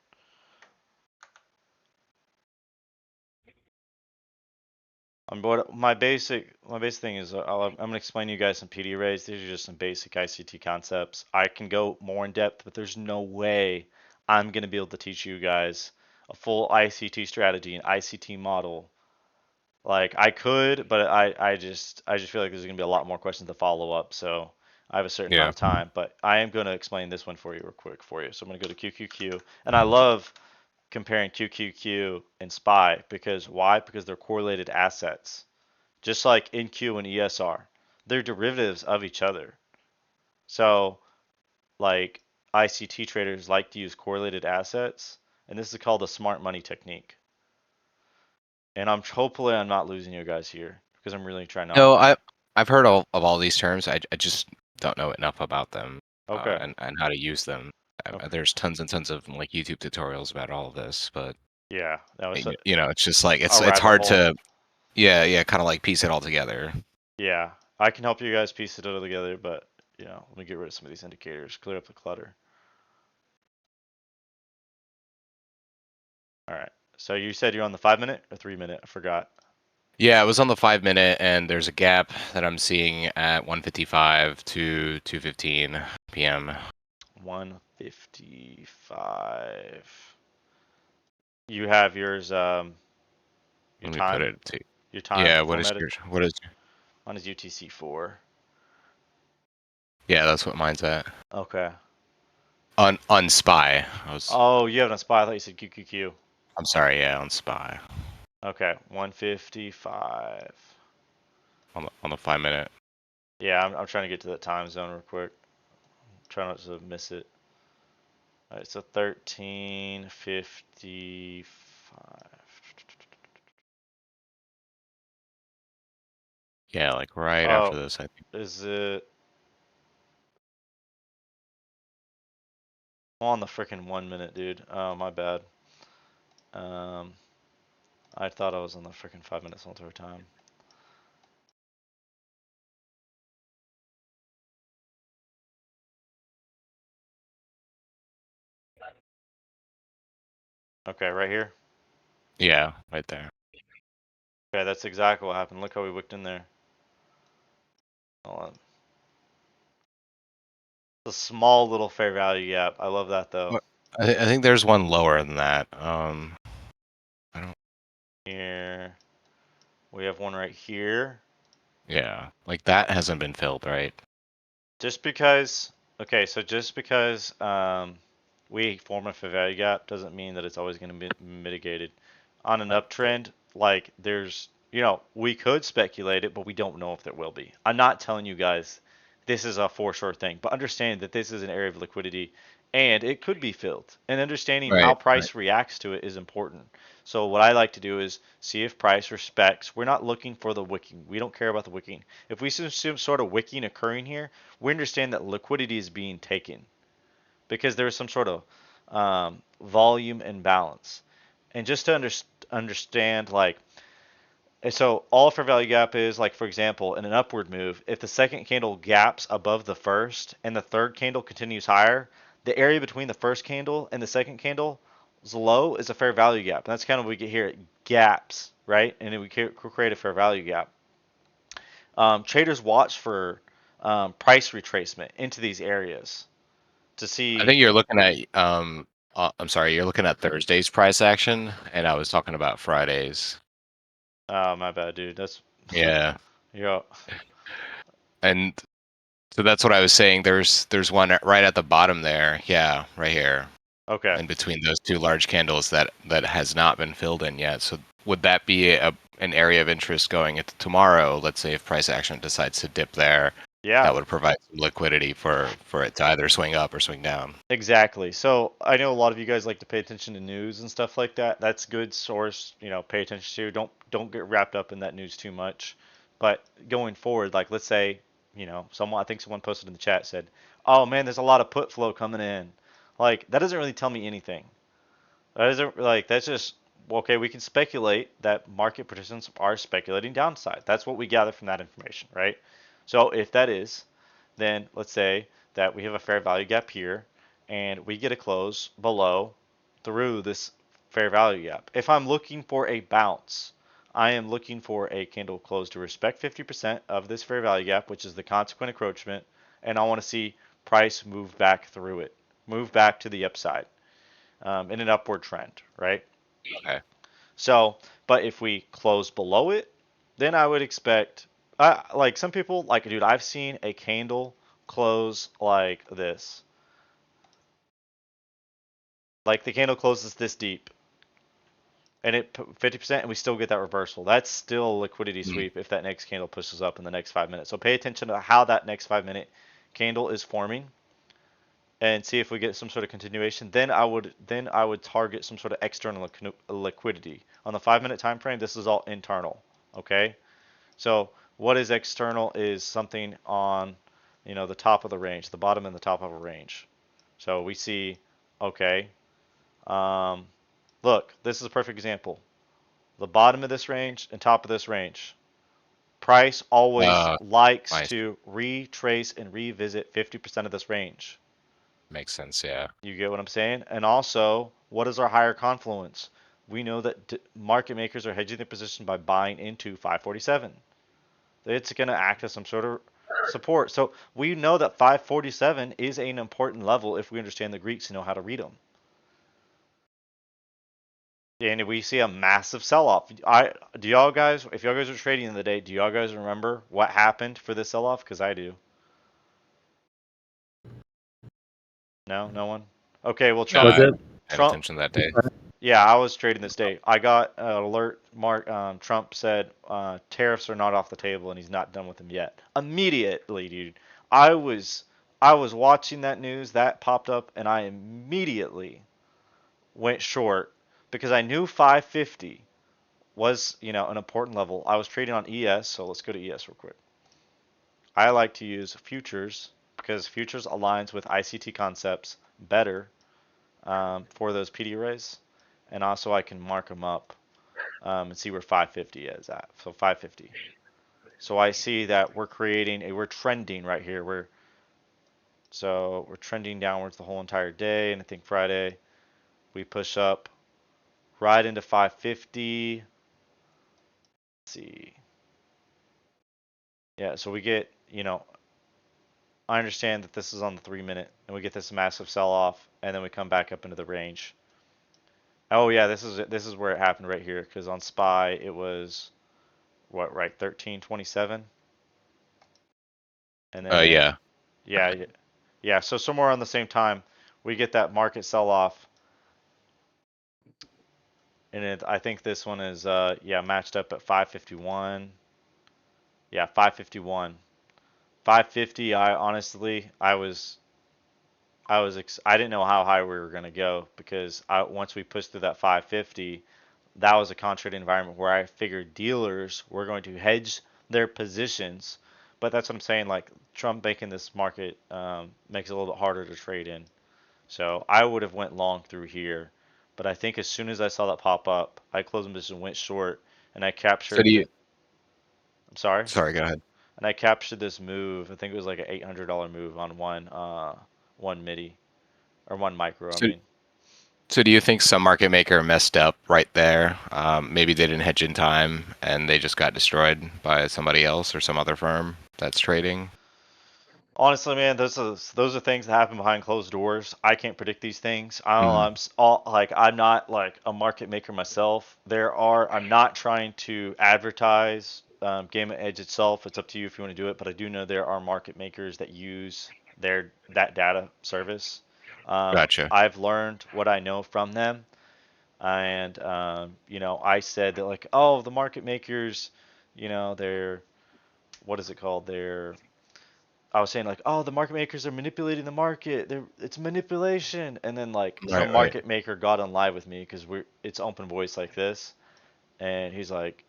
What my basic thing is, I'm gonna explain to you guys some PD arrays. These are just some basic ICT concepts. I can go more in depth, but there's no way I'm gonna be able to teach you guys a full ICT strategy and ICT model. Like I could, but I just feel like there's gonna be a lot more questions to follow up. So I have a certain amount Yeah. of time, but I am gonna explain this one for you real quick for you. So I'm gonna go to QQQ, and I love comparing QQQ and SPY because why? Because they're correlated assets. Just like NQ and ESR. They're derivatives of each other. So, like, ICT traders like to use correlated assets, and this is called the smart money technique. And hopefully I'm not losing you guys here because I'm really trying not No, to. I've heard of all these terms. I just don't know enough about them Okay. and how to use them. Okay. There's tons and tons of like YouTube tutorials about all of this, but Yeah, that was you know, it's just like a it's rabbit hard hole. to kind of like piece it all together. Yeah, I can help you guys piece it all together, but let me get rid of some of these indicators, clear up the clutter. All right. So you said you're on the 5-minute or 3-minute? I forgot. Yeah, it was on the 5-minute, and there's a gap that I'm seeing at 1:55 to 2:15 p.m. 155. You have yours Let me put it to your time yeah. What is formatted. what is Mine is UTC4. yeah? That's what mine's at Okay. on SPY. Oh, you have it on SPY. I thought you said QQQ. I'm sorry, yeah, on SPY Okay, 155. on the 5-minute. Yeah, I'm trying to get to that time zone real quick. Try not to miss it. All right, so 1355. Yeah, like right Oh, after this, I think. is it? I'm on the freaking 1-minute, dude. Oh, my bad. I thought I was on the freaking 5 minutes all the time. Okay, right here. Yeah, right there. Okay, that's exactly what happened. Look how we wicked in there. Hold on. It's a small little fair value gap. I love that though. What- I think there's one lower than that. I don't. Here. We have one right here. Yeah, like that hasn't been filled, right? Just because, okay, so just because we form a fair value gap doesn't mean that it's always going to be mitigated. On an uptrend, like we could speculate it, but we don't know if there will be. I'm not telling you guys this is a for sure thing, but understand that this is an area of liquidity and it could be filled. And understanding how Right. price reacts to it is important. So what I like to do is see if price respects. We're not looking for the wicking. We don't care about the wicking. If we see some sort of wicking occurring here, we understand that liquidity is being taken because there is some sort of volume imbalance. And just to understand, like, so all fair value gap is, like, for example, in an upward move, if the second candle gaps above the first and the third candle continues higher, the area between the first candle and the second candle low is a fair value gap. And that's kind of what we get here. It gaps, right? And then we create a fair value gap. Traders watch for price retracement into these areas to I see. think you're looking at I'm sorry, you're looking at Thursday's price action, and I was talking about Friday's. Oh, my bad, dude. That's Yeah, yeah. and so that's what I was saying. There's one right at the bottom there. Yeah, right here, Okay. in between those two large candles that has not been filled in yet. So would that be an area of interest going into tomorrow? Let's say if price action decides to dip there, Yeah. that would provide some liquidity for it to either swing up or swing down. Exactly. So I know a lot of you guys like to pay attention to news and stuff like that. That's good source, pay attention to. Don't get wrapped up in that news too much. But going forward, like let's say, I think someone posted in the chat said, "Oh man, there's a lot of put flow coming in." Like that doesn't really tell me anything. That isn't like that's just okay. We can speculate that market participants are speculating downside. That's what we gather from that information, right? So if that is, then let's say that we have a fair value gap here, and we get a close below through this fair value gap. If I'm looking for a bounce, I am looking for a candle close to respect 50% of this fair value gap, which is the consequent encroachment, and I want to see price move back through it, move back to the upside in an upward trend, right? Okay. So, but if we close below it, then I would expect, like some people, like, dude, I've seen a candle close like this. Like the candle closes this deep. and it 50%, and we still get that reversal. That's still a liquidity Mm. sweep if that next candle pushes up in the next 5 minutes. So pay attention to how that next 5 minute candle is forming, and see if we get some sort of continuation. Then I would target some sort of external liquidity on the 5 minute time frame. This is all internal. Okay, so what is external is something on, the top of the range, the bottom and the top of a range. So we see, okay, look, this is a perfect example. The bottom of this range and top of this range. Price always likes Nice. to retrace and revisit 50% of this range. Makes sense, yeah. You get what I'm saying? And also, what is our higher confluence? We know that market makers are hedging their position by buying into 547. It's going to act as some sort of support. So we know that 547 is an important level if we understand the Greeks and know how to read them. And we see a massive sell-off. Do y'all guys, if y'all guys are trading in the day, do y'all guys remember what happened for this sell-off? Because I do. No one. Okay, well, No, Trump. Was it? paid attention that day. Yeah, I was trading this day. I got an alert. Trump said tariffs are not off the table, and he's not done with them yet. Immediately, dude. I was watching that news that popped up, and I immediately went short because I knew 550 was, an important level. I was trading on ES, so let's go to ES real quick. I like to use futures because futures aligns with ICT concepts better for those PD arrays, and also I can mark them up and see where 550 is at. So 550. So I see that we're trending right here. We're trending downwards the whole entire day, and I think Friday we push up right into 550. Let's see. Yeah, so we get, I understand that this is on the 3 minute, and we get this massive sell-off, and then we come back up into the range. Oh yeah, this is where it happened right here, because on SPY it was what, right, 1327, and then Yeah. yeah. So somewhere around the same time, we get that market sell-off, and I think this one is matched up at 551. Yeah, 551. 550. I honestly, I didn't know how high we were gonna go because once we pushed through that 550, that was a contract environment where I figured dealers were going to hedge their positions. But that's what I'm saying. Like Trump making this market makes it a little bit harder to trade in. So I would have went long through here, but I think as soon as I saw that pop up, I closed my position, went short, and I So captured. do you? I'm sorry. Sorry, go ahead. And I captured this move. I think it was like an $800 move on one MIDI or one micro. I So, mean. so do you think some market maker messed up right there? Maybe they didn't hedge in time and they just got destroyed by somebody else or some other firm that's trading. Honestly, man, those are things that happen behind closed doors. I can't predict these things. Mhm. I'm not like a market maker myself. I'm not trying to advertise Gamma Edge itself. It's up to you if you want to do it, but I do know there are market makers that use that data service. Gotcha. I've learned what I know from them, and I said that like, oh, the market makers, they're, what is it called? I was saying like, oh, the market makers are manipulating the market. It's manipulation. And then like some Right. market maker got on live with me because it's open voice like this, and he's like,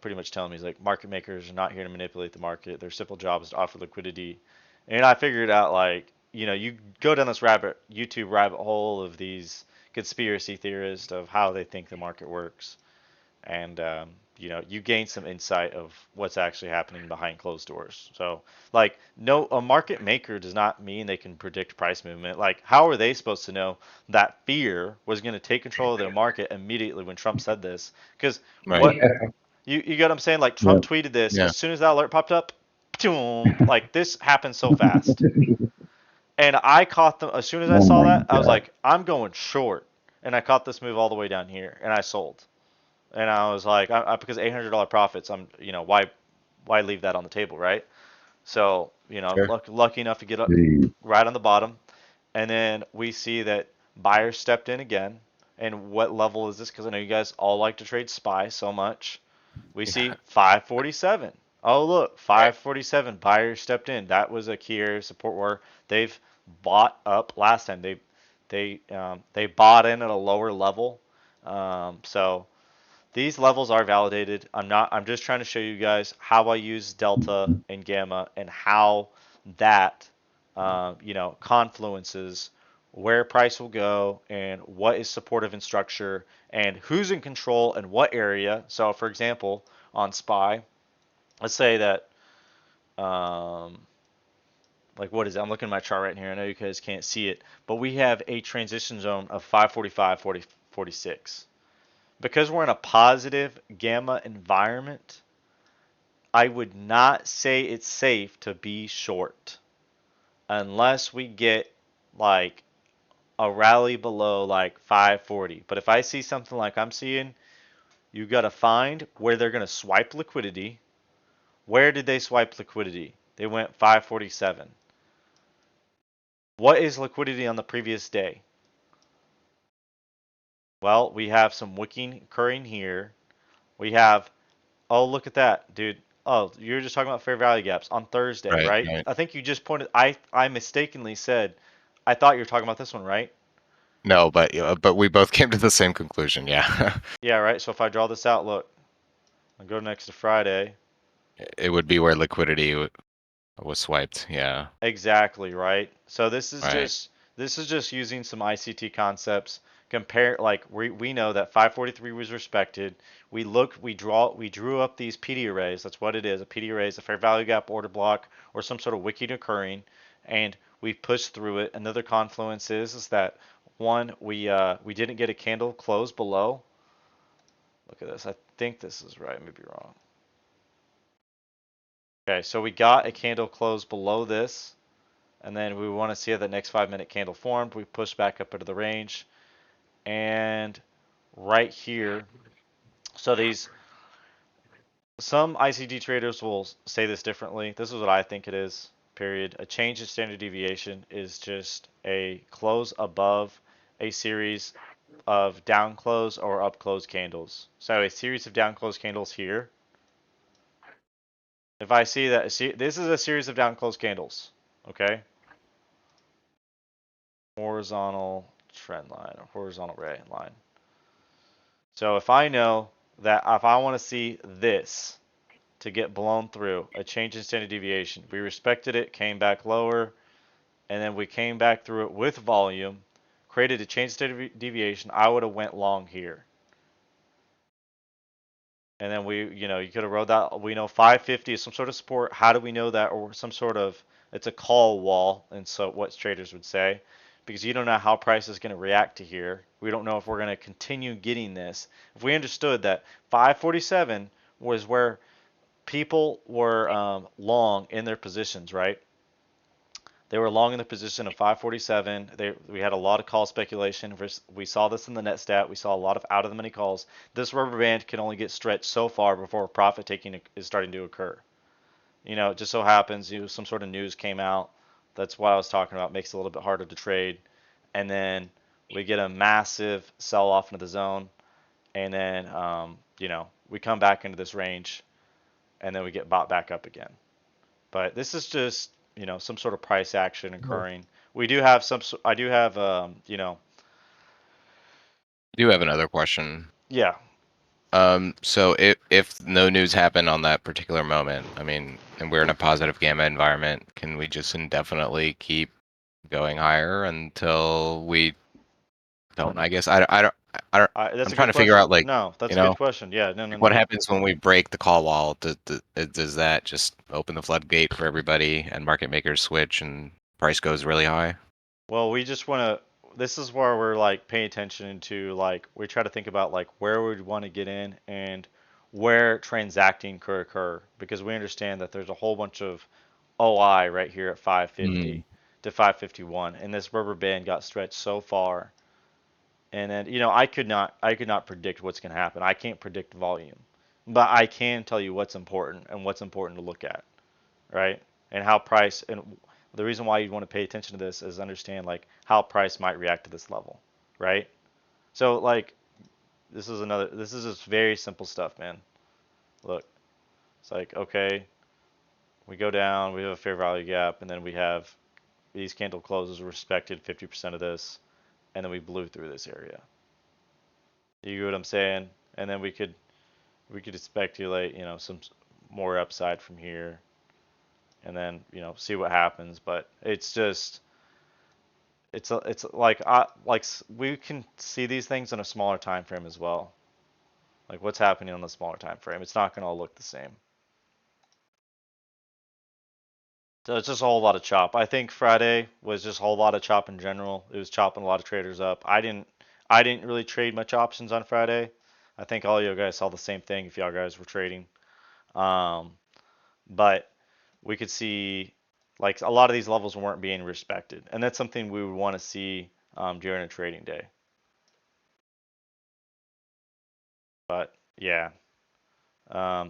pretty much telling me, he's like, market makers are not here to manipulate the market. Their simple job is to offer liquidity. And I figured out like, you go down this YouTube rabbit hole of these conspiracy theorists of how they think the market works, and you gain some insight of what's actually happening behind closed doors. So like, no, a market maker does not mean they can predict price movement. Like, how are they supposed to know that fear was going to take control of their market immediately when Trump said this? Because Right. what, you get what I'm saying? Like, Yeah. Trump tweeted this Yeah. as soon as that alert popped up, boom, like this happened so fast. And I caught them as soon as I Oh saw my that. I was God. like, I'm going short, and I caught this move all the way down here, and I sold. And I was like, because $800 profits, why leave that on the table, right? So, Sure. lucky enough to get up Gee. right on the bottom, and then we see that buyers stepped in again, And what level is this? Because I know you guys all like to trade SPY so much. We see 547. Oh, look, 547. Buyer stepped in. That was a key area of support where they've bought up last time. They bought in at a lower level. So these levels are validated. I'm just trying to show you guys how I use delta and gamma and how that confluences where price will go and what is supportive in structure and who's in control and what area. So for example, on SPY, let's say that like what is it? I'm looking at my chart right here. I know you guys can't see it, but we have a transition zone of 545, 40, 46. Because we're in a positive gamma environment, I would not say it's safe to be short unless we get like a rally below like 540. But if I see something like I'm seeing, you got to find where they're going to swipe liquidity. Where did they swipe liquidity? They went 547. What is liquidity on the previous day? Well, we have some wicking occurring here. We have, oh, look at that, dude. Oh, you're just talking about fair value gaps on Thursday, Right, right? right. I think you just pointed, I mistakenly said, I thought you were talking about this one, right? No, but we both came to the same conclusion. Yeah, Yeah, right. So if I draw this out, look, I'll go next to Friday. it would be where liquidity was swiped. Yeah, Exactly, right? So right. this is just using some ICT concepts. Compare like we know that 543 was respected. We drew up these PD arrays. That's what it is. A PD array is a fair value gap order block or some sort of wicking occurring, and we pushed through it. Another confluence is that one we didn't get a candle close below. Look at this. I think this is right. Maybe wrong. Okay, so we got a candle close below this. And then we want to see how the next 5-minute candle formed. We push back up into the range. And right here, so some ICD traders will say this differently. This is what I think it is, period. A change in standard deviation is just a close above a series of down close or up close candles. So a series of down close candles here. If I see that, this is a series of down close candles, okay? Horizontal trend line or horizontal ray line. So if I know that if I want to see this to get blown through, a change in standard deviation, we respected it, came back lower, and then we came back through it with volume, created a change in standard deviation, I would have went long here. And then you could have rode that. We know 550 is some sort of support. How do we know that? Or some sort of, it's a call wall, and so what traders would say, because you don't know how price is going to react to here. We don't know if we're going to continue getting this. If we understood that 547 was where people were long in their positions, right? They were long in the position of 547. We had a lot of call speculation. We saw this in the net stat. We saw a lot of out of the money calls. This rubber band can only get stretched so far before profit taking is starting to occur. It just so happens some sort of news came out. That's what I was talking about. Makes it a little bit harder to trade. And then we get a massive sell off into the zone. And then, we come back into this range and then we get bought back up again. But this is just, some sort of price action occurring. We do have I do have, I do have another question. yeah. So if no news happened on that particular moment, I mean, and we're in a positive gamma environment, can we just indefinitely keep going higher until we don't? I guess I don't. That's I'm a trying good to figure question. out, like, No, that's you a good know, question. Yeah, no, what no. happens when we break the call wall? Does that just open the floodgate for everybody and market makers switch and price goes really high? Well, we just want to. This is where we're like paying attention to like we try to think about like where we want to get in and where transacting could occur because we understand that there's a whole bunch of OI right here at 550 to 551, and this rubber band got stretched so far. And then I could not predict what's going to happen. I can't predict volume, but I can tell you what's important and what's important to look at, right? And how price and the reason why you want to pay attention to this is understand like how price might react to this level, right? So like, this is just very simple stuff, man. Look, it's like, okay, we go down, we have a fair value gap, and then we have these candle closes respected 50% of this, and then we blew through this area. You get what I'm saying? And then we could speculate, some more upside from here, and then see what happens. But it's just it's like we can see these things in a smaller time frame as well. Like what's happening on the smaller time frame, it's not going to all look the same. So it's just a whole lot of chop. I think Friday was just a whole lot of chop in general. It was chopping a lot of traders up. I didn't really trade much options on Friday. I think all you guys saw the same thing if y'all guys were trading. But we could see like a lot of these levels weren't being respected, and that's something we would want to see during a trading day. But yeah, I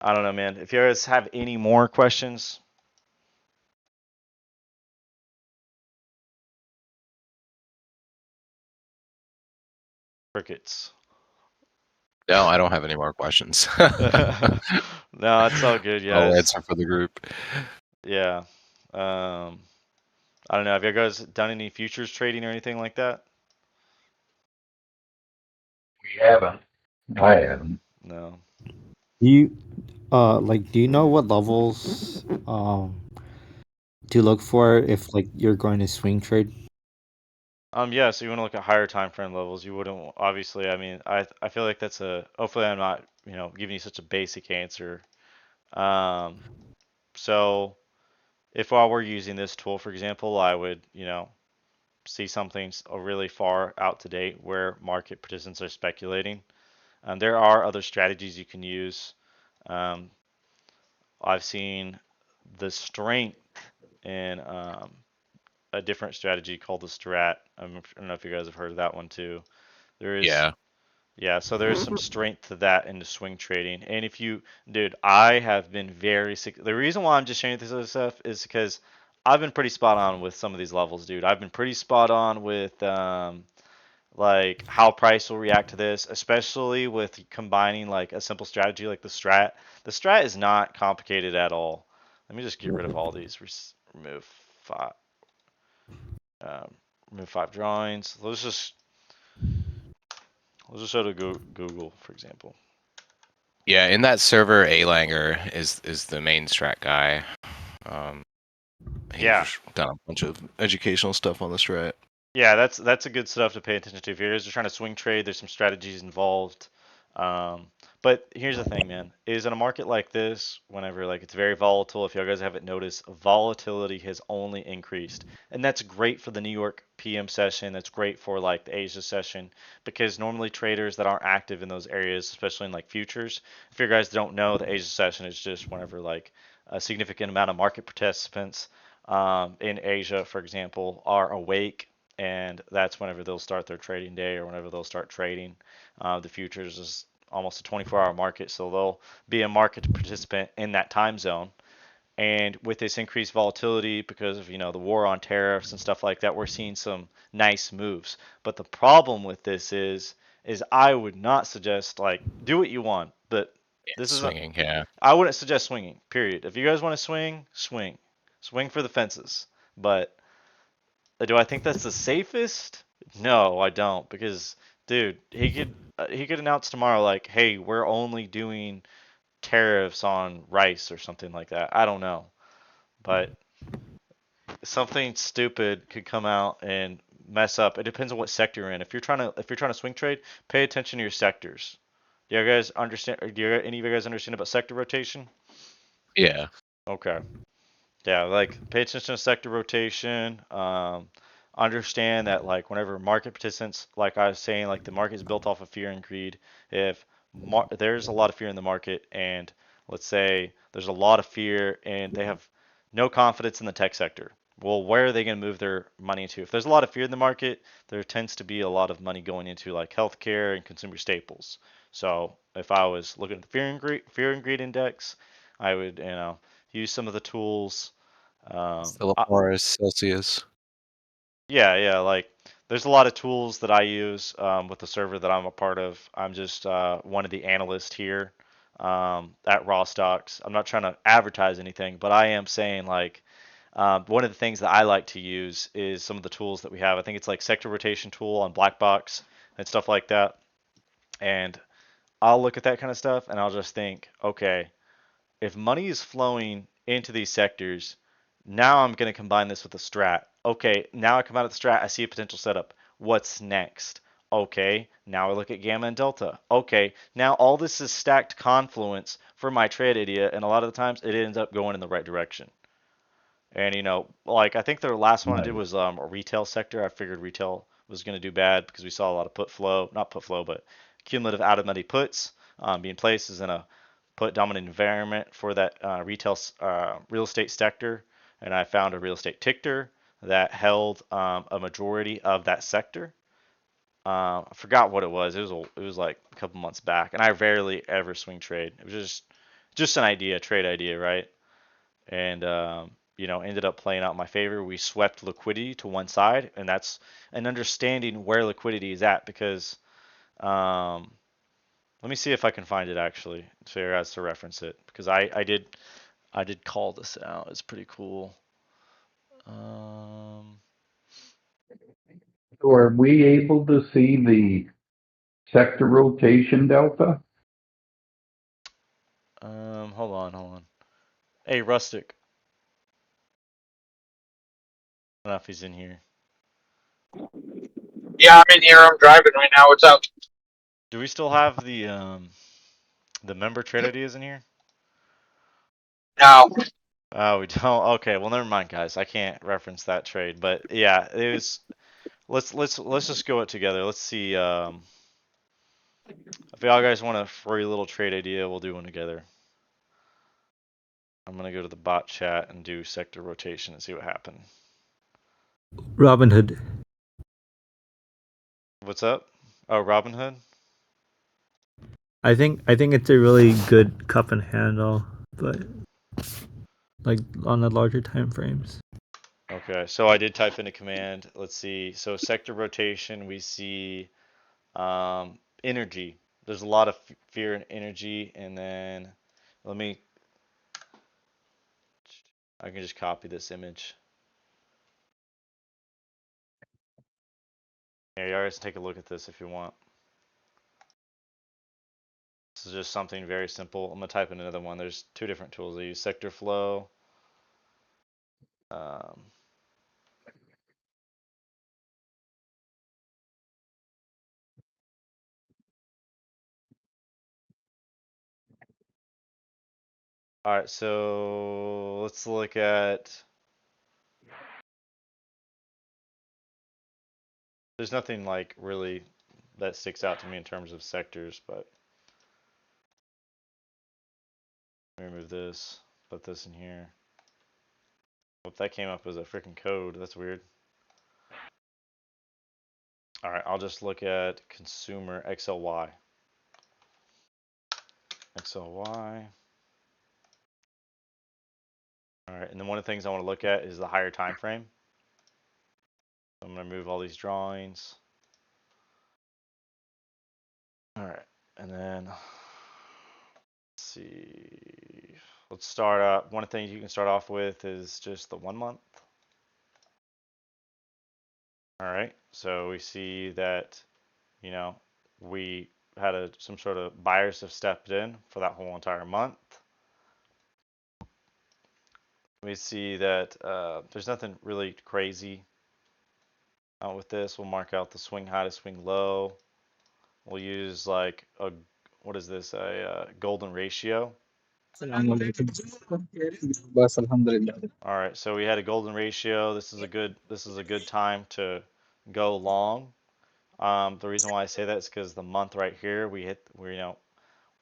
don't know, man. If you guys have any more questions, crickets. No, I don't have any more questions. No, it's all good, I'll guys. answer for the group. Yeah. I don't know. Have you guys done any futures trading or anything like that? We haven't. I haven't. No. Do you do you know what levels to look for if like you're going to swing trade? Yeah, so you want to look at higher time frame levels. You wouldn't obviously, I mean, I feel like that's hopefully I'm not, giving you such a basic answer. So if I were using this tool, for example, I would, see something really far out to date where market participants are speculating. There are other strategies you can use. I've seen the strength in a different strategy called the strat. I don't know if you guys have heard of that one too. There is, Yeah. yeah, so there's some strength to that in the swing trading. And if you, dude, I have been very sick. The reason why I'm just sharing this other stuff is because I've been pretty spot on with some of these levels, dude. I've been pretty spot on with like how price will react to this, especially with combining like a simple strategy like the strat. The strat is not complicated at all. Let me just get rid of all these. Remove five. Um, remove 5 drawings. Let's just go to Google, for example. Yeah, in that server, Alanger is the main strat guy. He's Yeah. done a bunch of educational stuff on the strat. Yeah, that's a good stuff to pay attention to. If you're just trying to swing trade, there's some strategies involved. But here's the thing, man, is in a market like this, whenever like it's very volatile, if you guys haven't noticed, volatility has only increased. And that's great for the New York PM session. That's great for like the Asia session, because normally traders that aren't active in those areas, especially in like futures, if you guys don't know, the Asia session is just whenever like a significant amount of market participants in Asia, for example, are awake, and that's whenever they'll start their trading day or whenever they'll start trading. The futures is almost a 24-hour market, so they'll be a market participant in that time zone. And with this increased volatility because of the war on tariffs and stuff like that, we're seeing some nice moves. But the problem with this is I would not suggest like do what you want, but this is Swinging, yeah. I wouldn't suggest swinging. Period. If you guys want to swing, swing for the fences. But do I think that's the safest? No, I don't, because dude, he could announce tomorrow like, "Hey, we're only doing tariffs on rice or something like that." I don't know. But something stupid could come out and mess up. It depends on what sector you're in. If you're trying to swing trade, pay attention to your sectors. Do you guys understand? Any of you guys understand about sector rotation? Yeah. Okay. Yeah, like pay attention to sector rotation. Understand that like whenever market participants, like I was saying, like the market is built off of fear and greed. If there's a lot of fear in the market, and let's say there's a lot of fear and they have no confidence in the tech sector, well, where are they going to move their money into? If there's a lot of fear in the market, there tends to be a lot of money going into like healthcare and consumer staples. So if I was looking at the fear and greed index, I would use some of the tools. Philip Morris, Celsius. Yeah, like there's a lot of tools that I use with the server that I'm a part of. I'm just one of the analysts here at Rawstocks. I'm not trying to advertise anything, but I am saying like one of the things that I like to use is some of the tools that we have. I think it's like sector rotation tool on Blackbox and stuff like that. And I'll look at that kind of stuff and I'll just think, okay, if money is flowing into these sectors, now I'm going to combine this with a strat. Okay, now I come out of the strat, I see a potential setup. What's next? Okay, now I look at gamma and delta. Okay, now all this is stacked confluence for my trade idea, and a lot of the times it ends up going in the right direction. And like I think the last one I did Right. was a retail sector. I figured retail was going to do bad because we saw a lot of put flow, not put flow, but cumulative out of money puts being placed as in a put dominant environment for that retail real estate sector. And I found a real estate ticker that held a majority of that sector. I forgot what it was. It was like a couple months back, and I rarely ever swing trade. It was just an idea, trade idea, right? And ended up playing out in my favor. We swept liquidity to one side, and that's an understanding where liquidity is at because um, let me see if I can find it actually so as to reference it because I did call this out. It's pretty cool. So are we able to see the sector rotation delta? Hold on. Hey, Rustic. I don't know if he's in here. Yeah, I'm in here. I'm driving right now. What's up? Do we still have the member trade ideas in here? No. Oh, we don't. Okay, well, never mind, guys. I can't reference that trade, but yeah, it was. Let's just go it together. Let's see. If y'all guys want a free little trade idea, we'll do one together. I'm gonna go to the bot chat and do sector rotation and see what happened. Robinhood. What's up? Oh, Robinhood. I think it's a really good cup and handle, but like on the larger time frames. Okay, so I did type in a command. Let's see. So sector rotation, we see energy. There's a lot of fear and energy, and then let me. I can just copy this image. Here, you guys take a look at this if you want. This is just something very simple. I'm gonna type in another one. There's two different tools I use: sector flow. Um, all right, so let's look at. There's nothing like really that sticks out to me in terms of sectors, but let me remove this. Put this in here. What that came up as a freaking code. That's weird. All right, I'll just look at consumer XLY. XLY. All right, and then one of the things I want to look at is the higher time frame. I'm going to move all these drawings. All right, and then let's see. Let's start up. One of the things you can start off with is just the 1 month. All right, so we see that, we had some sort of buyers have stepped in for that whole entire month. We see that there's nothing really crazy with this. We'll mark out the swing high to swing low. We'll use like what is this? A golden ratio. All right, so we had a golden ratio. This is a good time to go long. The reason why I say that is because the month right here we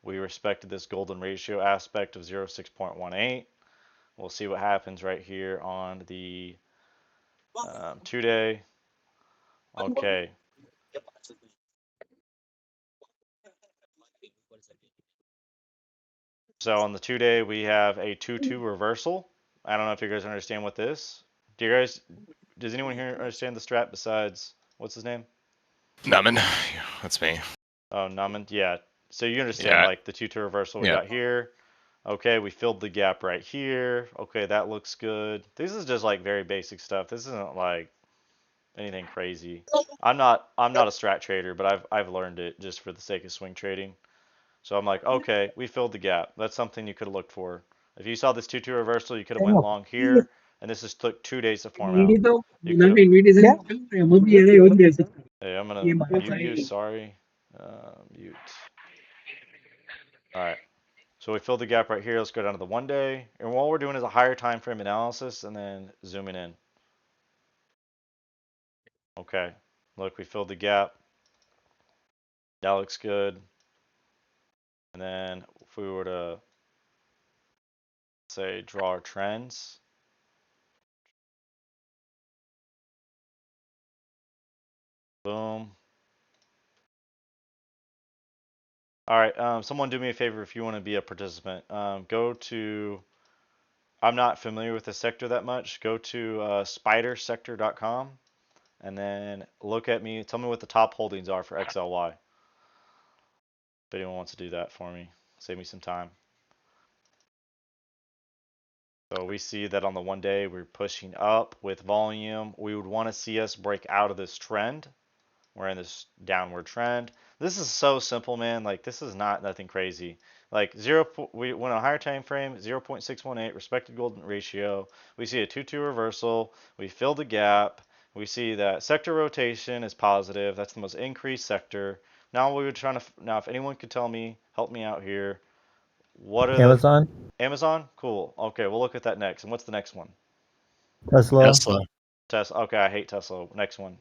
respected this golden ratio aspect of 0.618. We'll see what happens right here on the 2-day. Okay. So on the 2-day we have a 2-2 reversal. I don't know if you guys understand what this. Does anyone here understand the strat besides What's his name? Naman, that's me. Oh, Naman. Yeah. So you understand, Yeah. like the 2-2 reversal we Yeah. got here. Okay, we filled the gap right here. Okay, that looks good. This is just like very basic stuff. This isn't like anything crazy. I'm not a strat trader, but I've learned it just for the sake of swing trading. So I'm like, okay, we filled the gap. That's something you could have looked for. If you saw this 2-2 reversal, you could have went long here, and this just took 2 days to form out. You could have. Hey, I'm gonna mute you. Sorry. Mute. All right. So we filled the gap right here. Let's go down to the 1 day, and all we're doing is a higher time frame analysis, and then zooming in. Okay. Look, we filled the gap. That looks good. And then if we were to say draw our trends. Boom. All right, someone do me a favor if you want to be a participant. Go to, I'm not familiar with the sector that much. Go to spidersector.com and then look at me. Tell me what the top holdings are for XLY. If anyone wants to do that for me, save me some time. So we see that on the 1 day we're pushing up with volume. We would want to see us break out of this trend. We're in this downward trend. This is so simple, man. Like this is nothing crazy. Like we went on a higher time frame, 0.618 respected golden ratio. We see a 2-2 reversal. We filled the gap. We see that sector rotation is positive. That's the most increased sector. Now we were trying to. Now, if anyone could tell me, help me out here. What are the Amazon, Amazon? Cool. Okay, we'll look at that next. And what's the next one? Tesla, Tesla. Okay, I hate Tesla. Next one.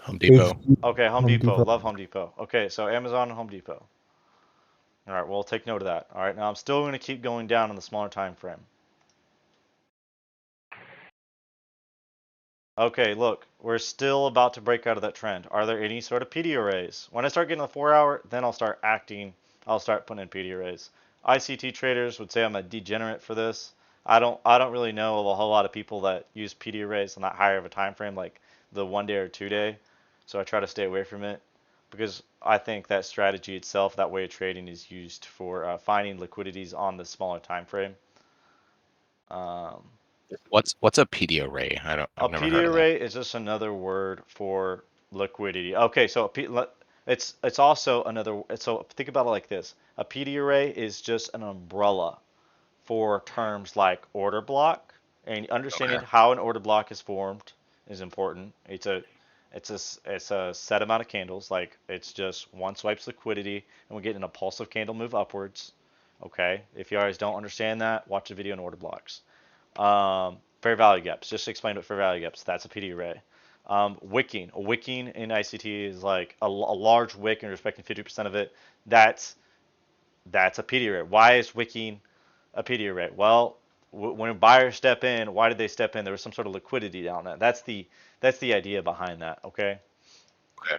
Home Depot. Okay, Home Depot. Love Home Depot. Okay, so Amazon and Home Depot. All right, we'll take note of that. All right, now I'm still going to keep going down in the smaller time frame. Okay, look, we're still about to break out of that trend. Are there any sort of PD arrays? When I start getting the 4 hour, then I'll start putting in PD arrays. ICT traders would say I'm a degenerate for this. I don't really know of a whole lot of people that use PD arrays on that higher of a time frame, like the 1 day or 2 day. So I try to stay away from it because I think that strategy itself, that way of trading, is used for finding liquidities on the smaller time frame. What's a PD array? A I've never PD heard of that. array is just another word for liquidity. Okay, so it's also another. So think about it like this: a PD array is just an umbrella for terms like order block, and understanding Okay. how an order block is formed is important. It's a set amount of candles. Like it's just one swipe's liquidity, and we get an impulsive candle move upwards. Okay, if you guys don't understand that, watch a video on order blocks. Fair value gaps. Just explain what fair value gaps. That's a PD array. Wicking. A wicking in ICT is like a large wick and respecting 50% of it. That's a PD array. Why is wicking a PD array? Well, when buyers step in, why did they step in? There was some sort of liquidity down there. That's the idea behind that. Okay. Okay.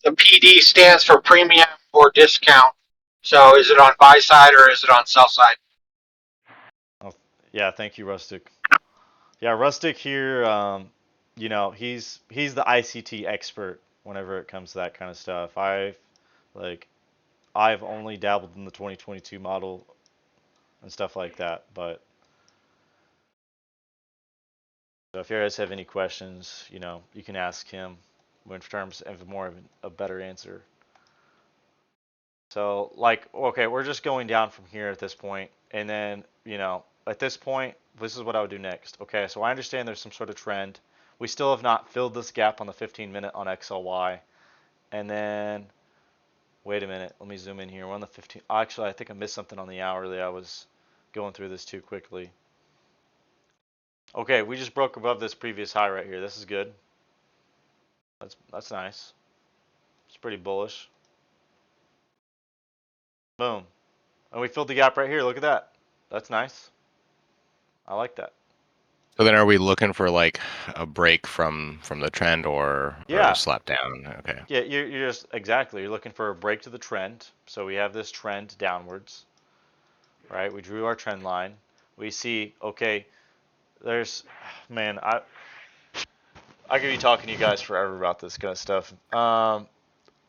The PD stands for premium or discount. So is it on buy side or is it on sell side? Oh, yeah. Thank you, Rustic. Yeah, Rustic here. He's the ICT expert whenever it comes to that kind of stuff. I've only dabbled in the 2022 model and stuff like that. But so if you guys have any questions, you can ask him in terms of more of a better answer. So okay, we're just going down from here at this point, and then at this point, this is what I would do next. Okay, so I understand there's some sort of trend. We still have not filled this gap on the 15-minute on XLY, and then wait a minute, let me zoom in here. We're on the 15. Actually, I think I missed something on the hourly. I was going through this too quickly. Okay, we just broke above this previous high right here. This is good. That's nice. It's pretty bullish. Boom. And we filled the gap right here. Look at that. That's nice. I like that. So then, are we looking for like a break from the trend or Yeah. a slap down? Okay. Yeah, you're just exactly. You're looking for a break to the trend. So we have this trend downwards, right? We drew our trend line. We see, okay, there's, man, I could be talking to you guys forever about this kind of stuff.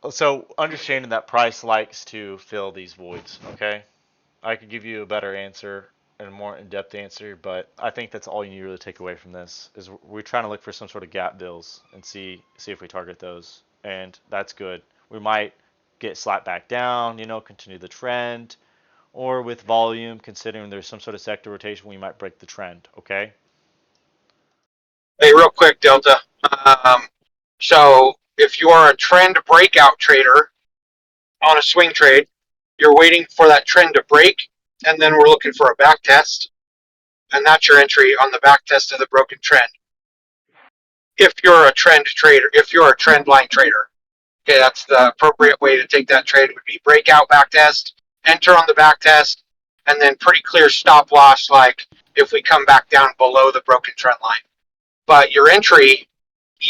So understanding that price likes to fill these voids, okay? I could give you a better answer and a more in-depth answer, but I think that's all you need to really take away from this is we're trying to look for some sort of gap bills and see if we target those, and that's good. We might get slapped back down, continue the trend, or with volume, considering there's some sort of sector rotation, we might break the trend, okay? Hey, real quick, Delta. So if you are a trend breakout trader on a swing trade, you're waiting for that trend to break, and then we're looking for a back test, and that's your entry on the back test of the broken trend. If you're a trend trader, if you're a trend line trader, okay, that's the appropriate way to take that trade would be breakout back test, enter on the back test, and then pretty clear stop loss, like if we come back down below the broken trend line. But your entry,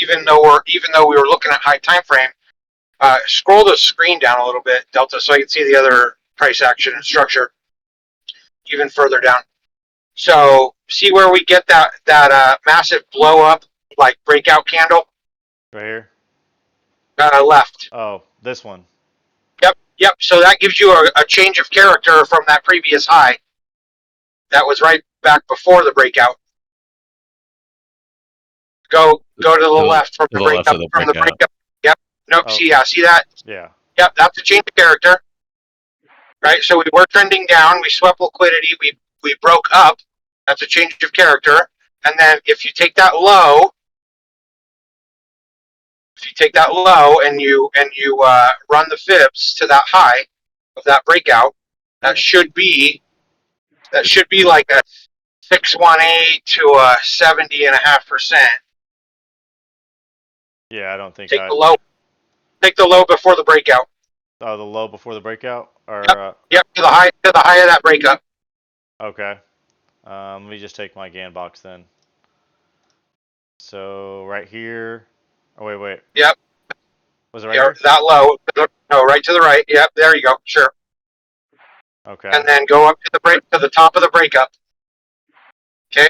even though we were looking at high time frame, scroll the screen down a little bit, Delta, so I can see the other price action and structure even further down. So see where we get that massive blow up, like breakout candle? Right here. Left. Oh, this one. Yep. So that gives you a change of character from that previous high. That was right back before the breakout. Go to the left from To the the left breakup. of the From the breakout. breakup. Yep. Nope. Oh. See that? Yeah. Yep. That's a change of character. Right. So we were trending down. We swept liquidity. We broke up. That's a change of character. And then if you take that low, and you run the fibs to that high of that breakout, that should be like a 618 to a 70.5%. Yeah, I don't think Take the low before the breakout. Oh, the low before the breakout, or Yep, to the high of that breakup. okay. Let me just take my GAN box then. So right here. Oh wait. Yep. Was it right here? That low. No, right to the right. Yep, there you go. Sure. Okay. And then go up to the top of the breakup. Okay.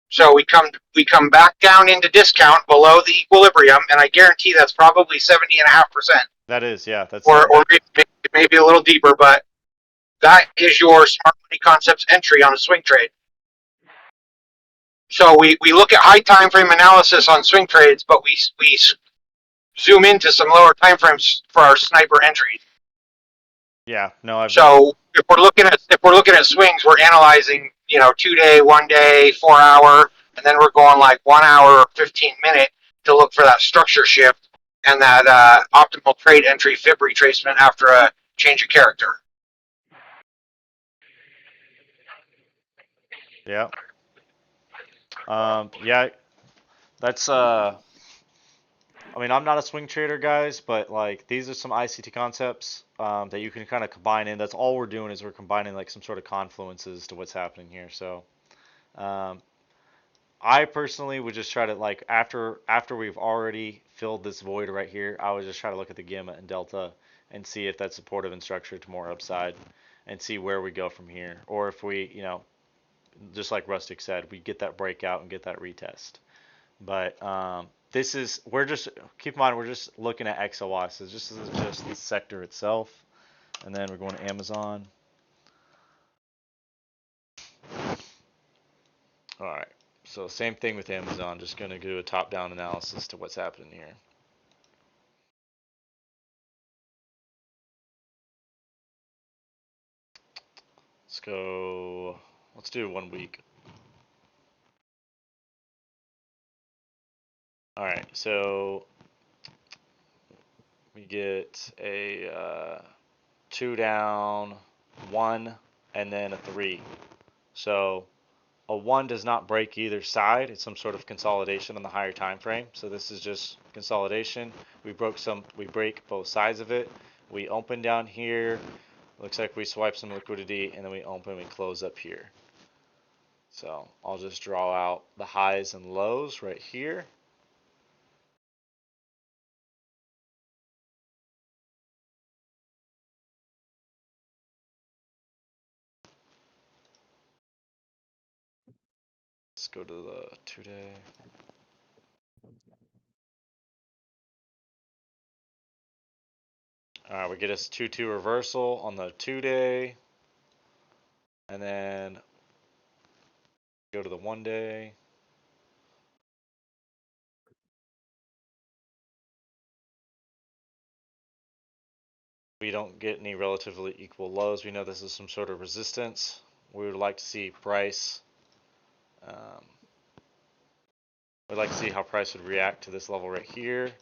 So we come back down into discount below the equilibrium, and I guarantee that's probably 70.5%. That is, yeah. That's or maybe a little deeper, but that is your smart money concepts entry on a swing trade. So we look at high time frame analysis on swing trades, but we zoom into some lower time frames for our sniper entries. Yeah. No, So if we're looking at swings, we're analyzing 2-day, 1-day, 4-hour, and then we're going like 1 hour or 15-minute to look for that structure shift and that optimal trade entry fib retracement after a change of character. Yeah. Yeah. That's I mean, I'm not a swing trader, guys, but like these are some ICT concepts that you can kind of combine in. That's all we're doing is we're combining like some sort of confluences to what's happening here. So, um, I personally would just try to like after we've already filled this void right here, I would just try to look at the gamma and delta and see if that's supportive in structure to more upside, and see where we go from here, or if we, just like Rustic said, we get that breakout and get that retest. But we're just keep in mind we're just looking at XOI, so this is just the sector itself, and then we're going to Amazon. All right. So same thing with Amazon, just going to do a top-down analysis to what's happening here. Let's do 1 week. All right, so we get a 2 down, 1, and then a 3. So a 1 does not break either side. It's some sort of consolidation on the higher time frame. So this is just consolidation. We break both sides of it. We open down here. Looks like we swipe some liquidity, and then we open, we close up here. So I'll just draw out the highs and lows right here. Let's go to the 2-day. All right, we get us 2-2 reversal on the 2-day, and then go to the 1-day. We don't get any relatively equal lows. We know this is some sort of resistance. We would like to see price. We'd like to see how price would react to this level right here.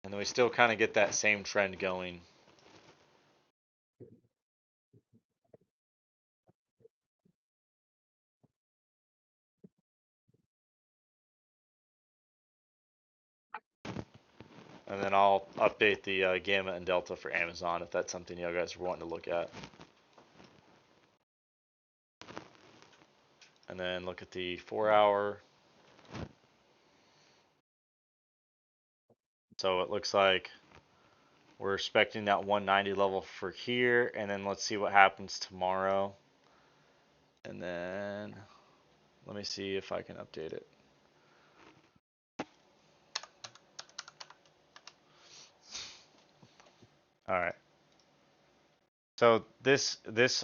And then we still kind of get that same trend going. And then I'll update the Gamma and Delta for Amazon if that's something you guys are wanting to look at. And then look at the 4-hour. So it looks like we're expecting that 190 level for here, and then let's see what happens tomorrow. And then let me see if I can update it. All right. So this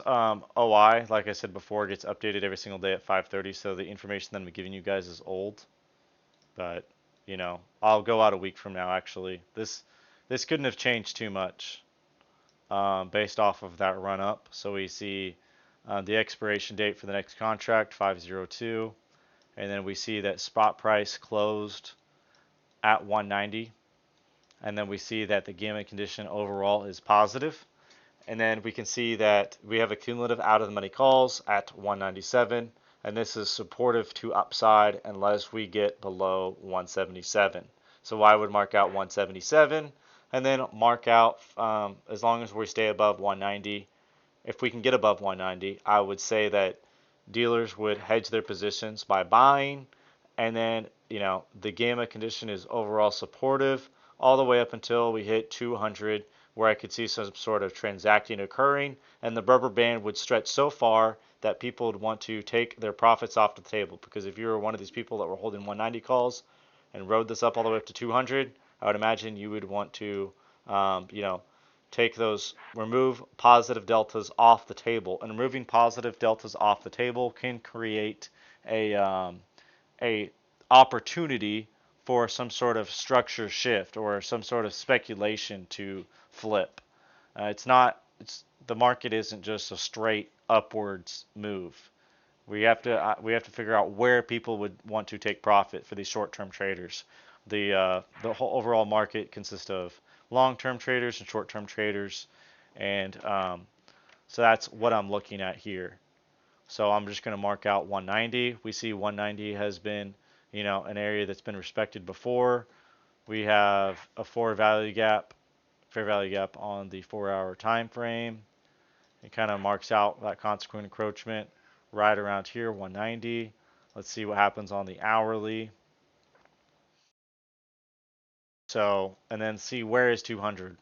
OI, like I said before, gets updated every single day at 5:30. So the information that I'm giving you guys is old, but you know, I'll go out a week from now. Actually, this couldn't have changed too much based off of that run up. So we see the expiration date for the next contract 5/02, and then we see that spot price closed at 190, and then we see that the gamma condition overall is positive. And then we can see that we have a cumulative out of the money calls at 197, and this is supportive to upside unless we get below 177. So I would mark out 177 and then mark out as long as we stay above 190. If we can get above 190, I would say that dealers would hedge their positions by buying, and then the gamma condition is overall supportive all the way up until we hit 200, where I could see some sort of transacting occurring, and the rubber band would stretch so far that people would want to take their profits off the table. Because if you were one of these people that were holding 190 calls and rode this up all the way up to 200, I would imagine you would want to, take those, remove positive deltas off the table. And removing positive deltas off the table can create a opportunity for some sort of structure shift or some sort of speculation to flip. The market isn't just a straight upwards move. We have to figure out where people would want to take profit for these short-term traders. The whole overall market consists of long-term traders and short-term traders, and so that's what I'm looking at here. So I'm just going to mark out 190. We see 190 has been, an area that's been respected before. We have a fair value gap on the 4-hour time frame. It kind of marks out that consequent encroachment right around here, 190. Let's see what happens on the hourly. So, and then see where is 200.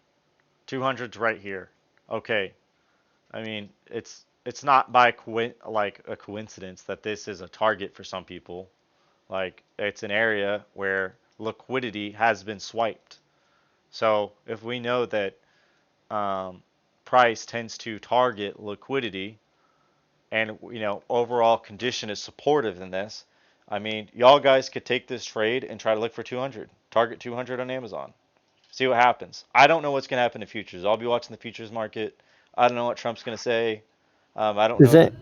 200's right here. Okay. I mean, it's not by a coincidence that this is a target for some people. Like, it's an area where liquidity has been swiped. So if we know that price tends to target liquidity, and overall condition is supportive in this, I mean, y'all guys could take this trade and try to look for 200, target 200 on Amazon, see what happens. I don't know what's going to happen in futures. I'll be watching the futures market. I don't know what Trump's going to say. I don't Is know. it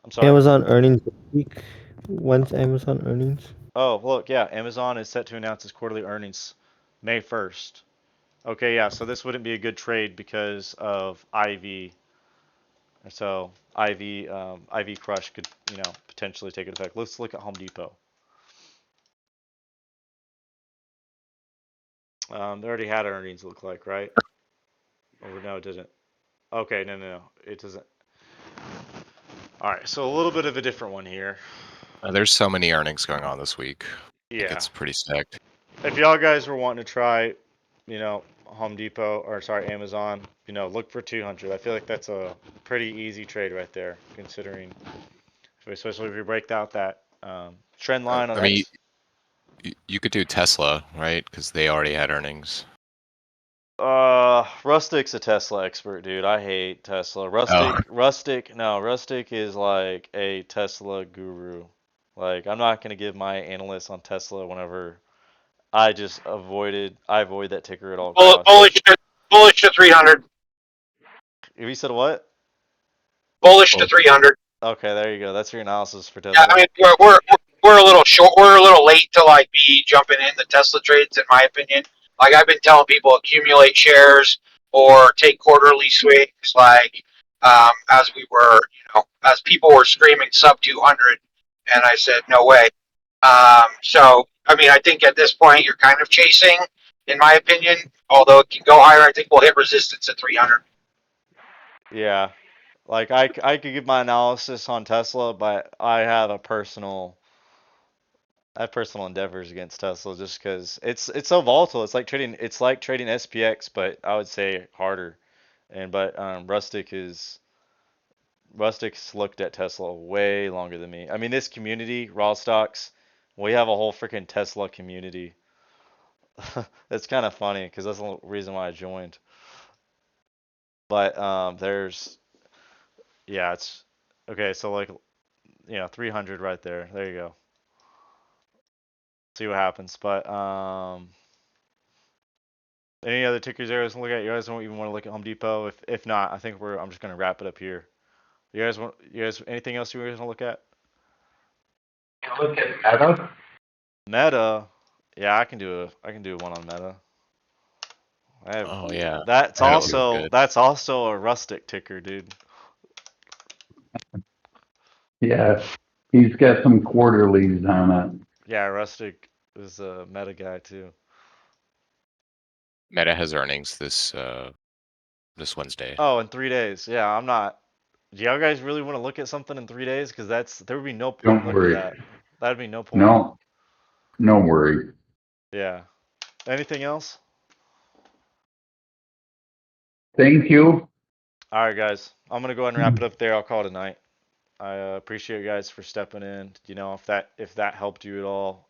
I'm sorry. Amazon earnings this week? When's Amazon earnings? Oh, look, yeah, Amazon is set to announce its quarterly earnings May 1st. Okay, yeah, so this wouldn't be a good trade because of IV. So IV crush could, potentially take an effect. Let's look at Home Depot. They already had earnings, look like, right? Or no, it didn't. Okay, no, it doesn't. All right, so a little bit of a different one here. There's so many earnings going on this week. I think Yeah. it's pretty stacked. If y'all guys were wanting to try, Home Depot, or sorry, Amazon, look for 200. I feel like that's a pretty easy trade right there, considering, especially if you break out that trend line on I mean, X. you could do Tesla, right? Because they already had earnings. Rustic's a Tesla expert, dude. I hate Tesla. Oh, Rustic is like a Tesla guru. Like, I'm not gonna give my analyst on Tesla whenever I avoid that ticker at all costs. Bullish to 300. You said what? Bullish to 300. Okay, there you go. That's your analysis for Yeah, I Tesla. mean we're a little short. We're a little late to like be jumping in the Tesla trades, in my opinion. Like I've been telling people, accumulate shares or take quarterly swings. Like as we were, as people were screaming sub 200, and I said no way. So I mean, I think at this point you're kind of chasing, in my opinion. Although it can go higher, I think we'll hit resistance at 300. Yeah. Like I could give my analysis on Tesla, but I have personal endeavors against Tesla just because it's so volatile. It's like trading SPX, but I would say harder. But Rustic's looked at Tesla way longer than me. I mean, this community, Rawstocks, we have a whole freaking Tesla community. It's kind of funny because that's the reason why I joined. But yeah, it's okay. So like 300 right there. There you go. See what happens. But any other tickers you guys want to look at? You guys don't even want to look at Home Depot. If not, I think I'm just gonna wrap it up here. You guys anything else you guys want to look at? Look at Meta. Meta. Yeah, I can do one on Meta. I have oh yeah, that's Meta looks also good. that's also a Rustic ticker, dude. Yeah, he's got some quarterlies on it. Yeah, Rustic is a Meta guy too. Meta has earnings this Wednesday. Oh, in 3 days. Yeah, I'm not. Do y'all guys really want to look at something in 3 days? Because there would be no point in Don't looking at worry. that. That'd be no point. No, no worry. Yeah. Anything else? Thank you. All right, guys. I'm gonna go ahead and wrap it up there. I'll call it a night. I appreciate you guys for stepping in. If that helped you at all,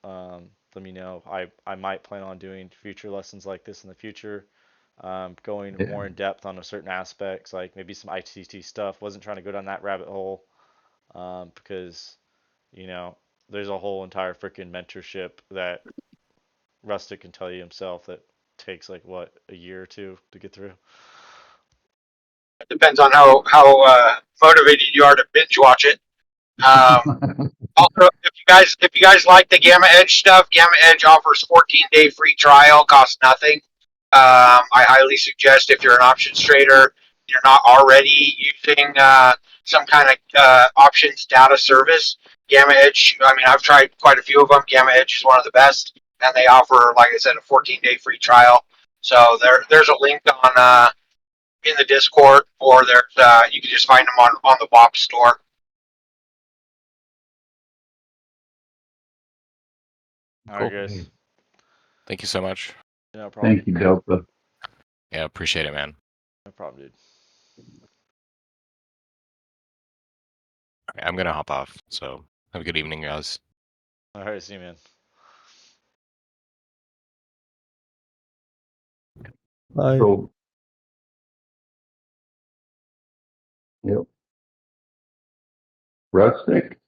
let me know. I might plan on doing future lessons like this in the future. Going Yeah. more in depth on a certain aspects, like maybe some ITT stuff. Wasn't trying to go down that rabbit hole, because you know there's a whole entire freaking mentorship that Rustic can tell you himself that takes like what, a year or two to get through. It depends on how motivated you are to binge watch it. Also, if you guys like the Gamma Edge stuff, Gamma Edge offers 14-day free trial, costs nothing. I highly suggest if you're an options trader, you're not already using some kind of options data service. Gamma Edge, I mean, I've tried quite a few of them. Gamma Edge is one of the best, and they offer, like I said, a 14-day free trial. So there's a link on in the Discord, or there's you can just find them on the WAP store. All right, Cool. guys. Thank you so much. No problem. Thank you, Delta. Yeah, appreciate it, man. No problem, dude. I'm gonna hop off. So have a good evening, guys. All right, see you, man. Bye. So, yep. Rustic?